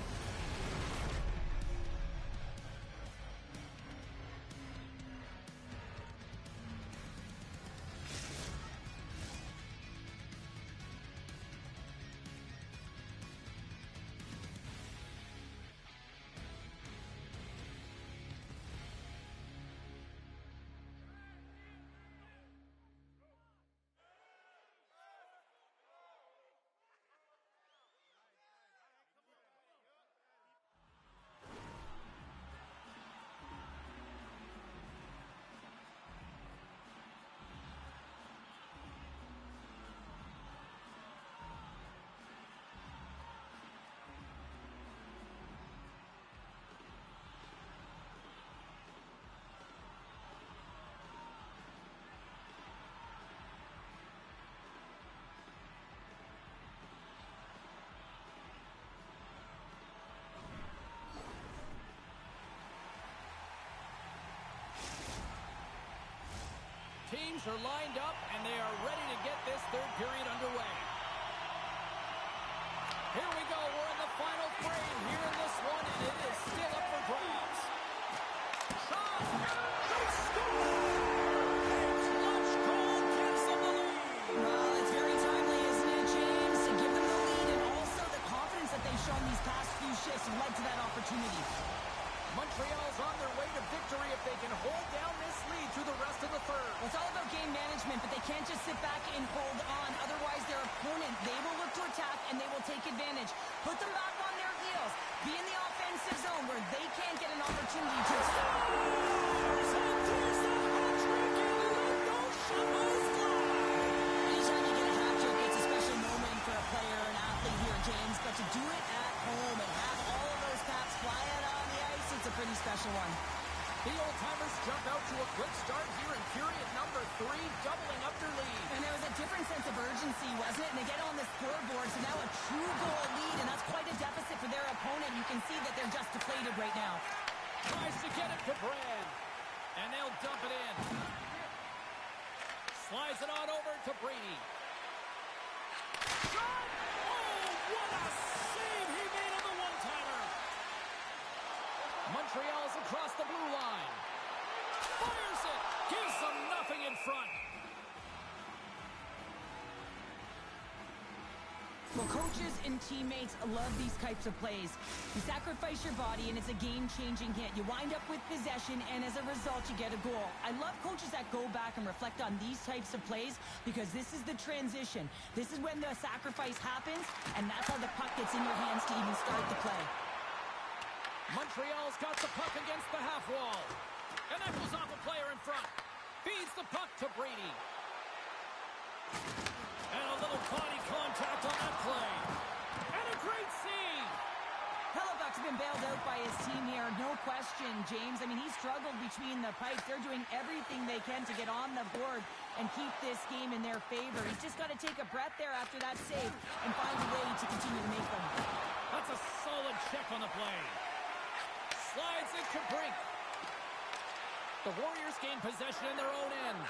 Teams are lined up, and they are ready to get this third period underway. Here we go. We're in the final frame here in this one, and it is still up for grabs. Shot! They score! It's Lunch Call gives them the lead. Well, it's very timely, isn't it, James? To give them the lead, and also the confidence that they've shown these past few shifts led to that opportunity. Montreal's on their way to victory if they can hold down this lead through the rest of the third. Well, it's all about game management, but they can't just sit back and hold on. Otherwise, their opponent, they will look to attack, and they will take advantage. Put them back on their heels. Be in the offensive zone where they can't get an opportunity to attack. And there's the hat-trick, and let those three, doubling up their lead. And there was a different sense of urgency, wasn't it? And they get on the scoreboard, so now a true goal lead, and that's quite a deficit for their opponent. You can see that they're just deflated right now. Tries to get it to Brand, and they'll dump it in. Slides it on over to Brady. Shot! Oh, what a save he made on the one-timer! Montreal's across the blue line. Fires it! Gives them nothing in front. Well, coaches and teammates love these types of plays. You sacrifice your body, and it's a game-changing hit. You wind up with possession, and as a result, you get a goal. I love coaches that go back and reflect on these types of plays because this is the transition. This is when the sacrifice happens, and that's how the puck gets in your hands to even start the play. Montreal's got the puck against the half wall. And that goes off a player in front. Feeds the puck to Brady. And a little body contact on that play. And a great save. Hellebuyck's been bailed out by his team here, no question, James. I mean, he struggled between the pipes. They're doing everything they can to get on the board and keep this game in their favor. He's just got to take a breath there after that save and find a way to continue to make them. That's a solid check on the play. Slides it to Brink. The Warriors gain possession in their own end.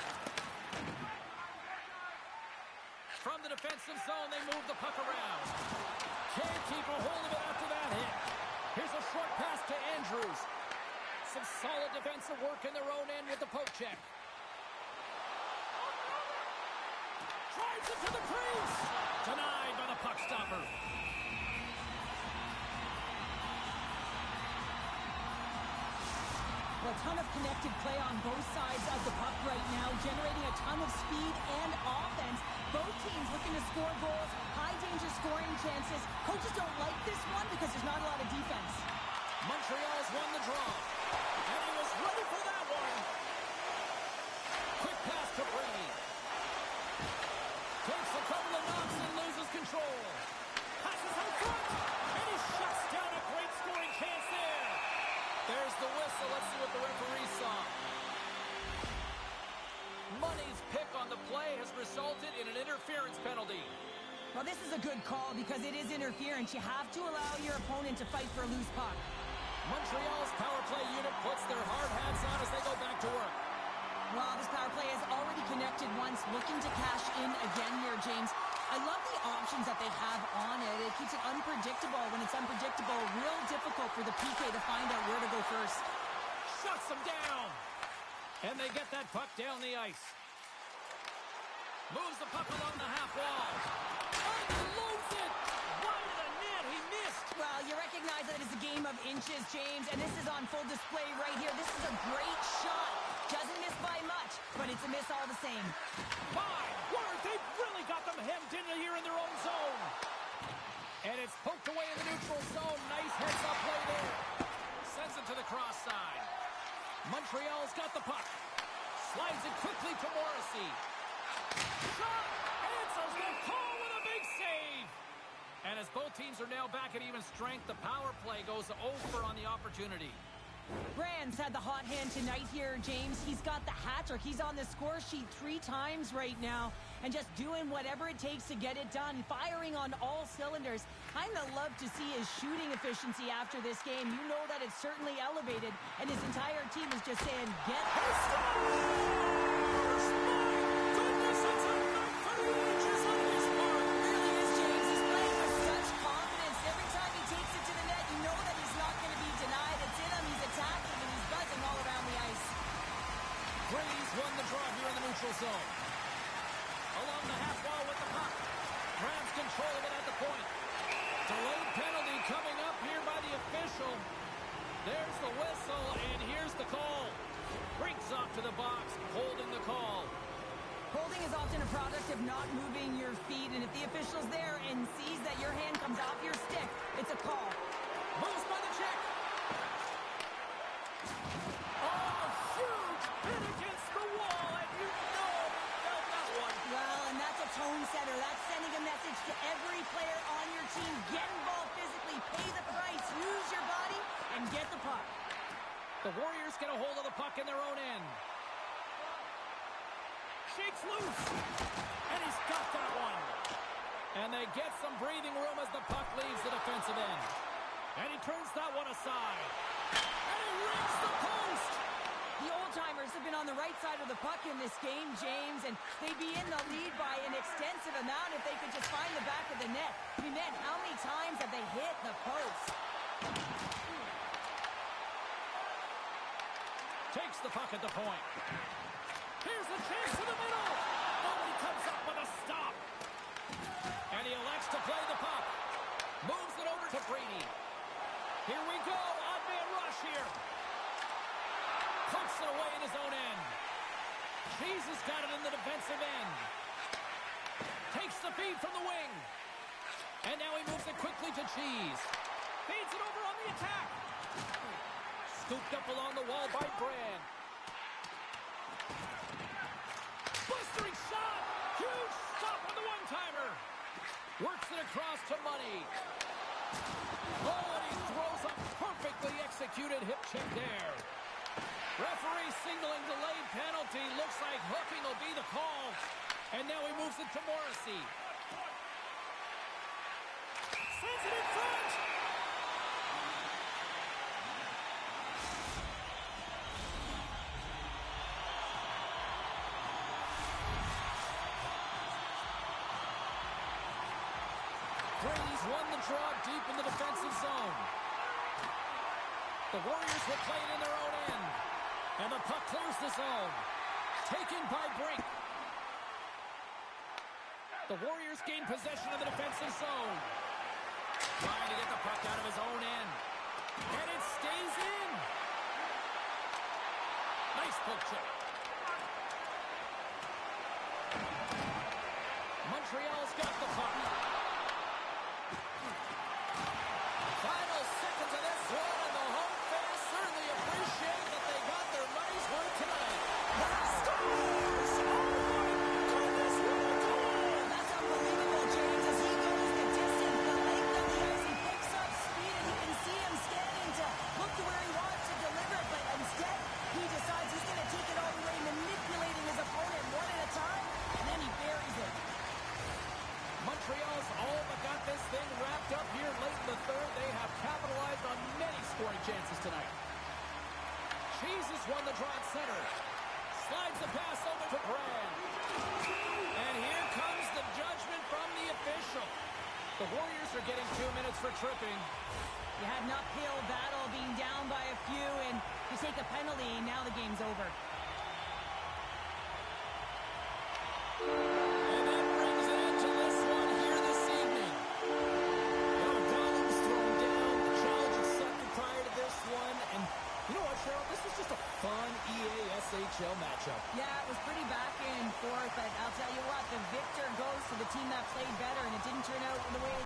From the defensive zone, they move the puck around. Can't keep a hold of it after that hit. Here's a short pass to Andrews. Some solid defensive work in their own end with the poke check. Drives it to the crease. Denied by the puck stopper. A ton of connected play on both sides of the puck right now, generating a ton of speed and offense. Both teams looking to score goals, high-danger scoring chances. Coaches don't like this one because there's not a lot of defense. Montreal's won the draw. And he was ready for that one. Quick pass to Brady. Takes a couple of knocks and loses control. Passes out front. And he shuts down a great scoring chance there. There's the whistle. Let's see what the referee saw. Money's pick on the play has resulted in an interference penalty. Well, this is a good call because it is interference. You have to allow your opponent to fight for a loose puck. Montreal's power play unit puts their hard hats on as they go back to work. Well, this power play has already connected once, looking to cash in again here, James. I love the options that they have on it. It keeps it unpredictable. When it's unpredictable, real difficult for the PK to find out where to go first. Shuts them down. And they get that puck down the ice. Moves the puck along the half wall. Unloads it. Wide of the net. He missed. Well, you recognize that it's a game of inches, James, and this is on full display right here. This is a great shot. Doesn't miss by much, but it's a miss all the same. My word, they've really got them hemmed in here in their own zone. And it's poked away in the neutral zone. Nice heads-up play there. Sends it to the cross side. Montreal's got the puck. Slides it quickly to Morrissey. Shot! Answers the call with a big save. And as both teams are now back at even strength, the power play goes over on the opportunity. Brand's had the hot hand tonight here, James. He's got the hat-trick. He's on the score sheet 3 times right now and just doing whatever it takes to get it done, firing on all cylinders. I'm going to love to see his shooting efficiency after this game. You know that it's certainly elevated, and his entire team is just saying, get this. Goodness, it's a 30 inches on his mark. Really is, James. He's playing with such confidence. Every time he takes it to the net, you know that he's not going to be denied. It's in him. He's attacking, and he's buzzing all around the ice. Brady's won the draw here in the neutral zone. Along the half wall with the puck. Grabs control of it at the point. Delayed penalty coming up here by the official. There's the whistle, and here's the call. Brinks off to the box, holding the call. Holding is often a product of not moving your feet, and if the official's there and sees that your hand comes off your stick, it's a call. Moves by the check. Oh, huge hit against the wall, and you know he felt that one. Well, and that's a tone setter. That's sending a message to every player on your team. Get involved physically, pay the price, use your body, and get the puck. The Warriors get a hold of the puck in their own end. shakes loose. And he's got that one. And they get some breathing room as the puck leaves the defensive end. And he turns that one aside. And he rings the post. The old-timers have been on the right side of the puck in this game, James, and they'd be in the lead by an extensive amount if they could just find the back of the net. I mean, man, how many times have they hit the post? Takes the puck at the point. Here's a chance to the middle. Oh, he comes up with a stop. And he elects to play the puck. Moves it over to Brady. Here we go. Odd man rush here. Puts it away in his own end. Cheese has got it in the defensive end. Takes the feed from the wing. And now he moves it quickly to Cheese. Feeds it over on the attack. Scooped up along the wall by Brand. Blistering shot. Huge stop on the one-timer. Works it across to Money. Oh, and he throws a perfectly executed hip check there. Referee signaling delayed penalty. Looks like hooking will be the call. And now he moves it to Morrissey. Sends it in front. Brady's won the draw deep in the defensive zone. The Warriors will play it in their own end. And the puck clears the zone. Taken by Brink. The Warriors gain possession of the defensive zone. Trying to get the puck out of his own end. And it stays in. Nice poke check. Montreal's got the puck. Final seconds of this one, and the home fans certainly appreciate that they got their money's worth tonight. Stars! Oh my goodness, what a goal! That's unbelievable, James, as he goes the distance, the length of the ice. He picks up speed, and you can see him scanning to look to where he wants to deliver it, but instead, he decides he's going to take it all the way, manipulating his opponent one at a time, and then he buries it. Montreal's all but got this thing wrapped up here late in the third. They have capitalized on many scoring chances tonight. Cheese has won the draw at center. Slides the pass over to Brand. And here comes the judgment from the official. The Warriors are getting 2 minutes for tripping. You had an uphill battle, being down by a few, and you take the penalty, and now the game's over. And that brings an end to this one here this evening. Gollum's thrown down. The challenge accepted prior to this one. And you know what, Cheryl? This was just a fun EASHL matchup. Yeah, it was pretty back and forth, but I'll tell you what, the victor goes to the team that played better, and it didn't turn out the way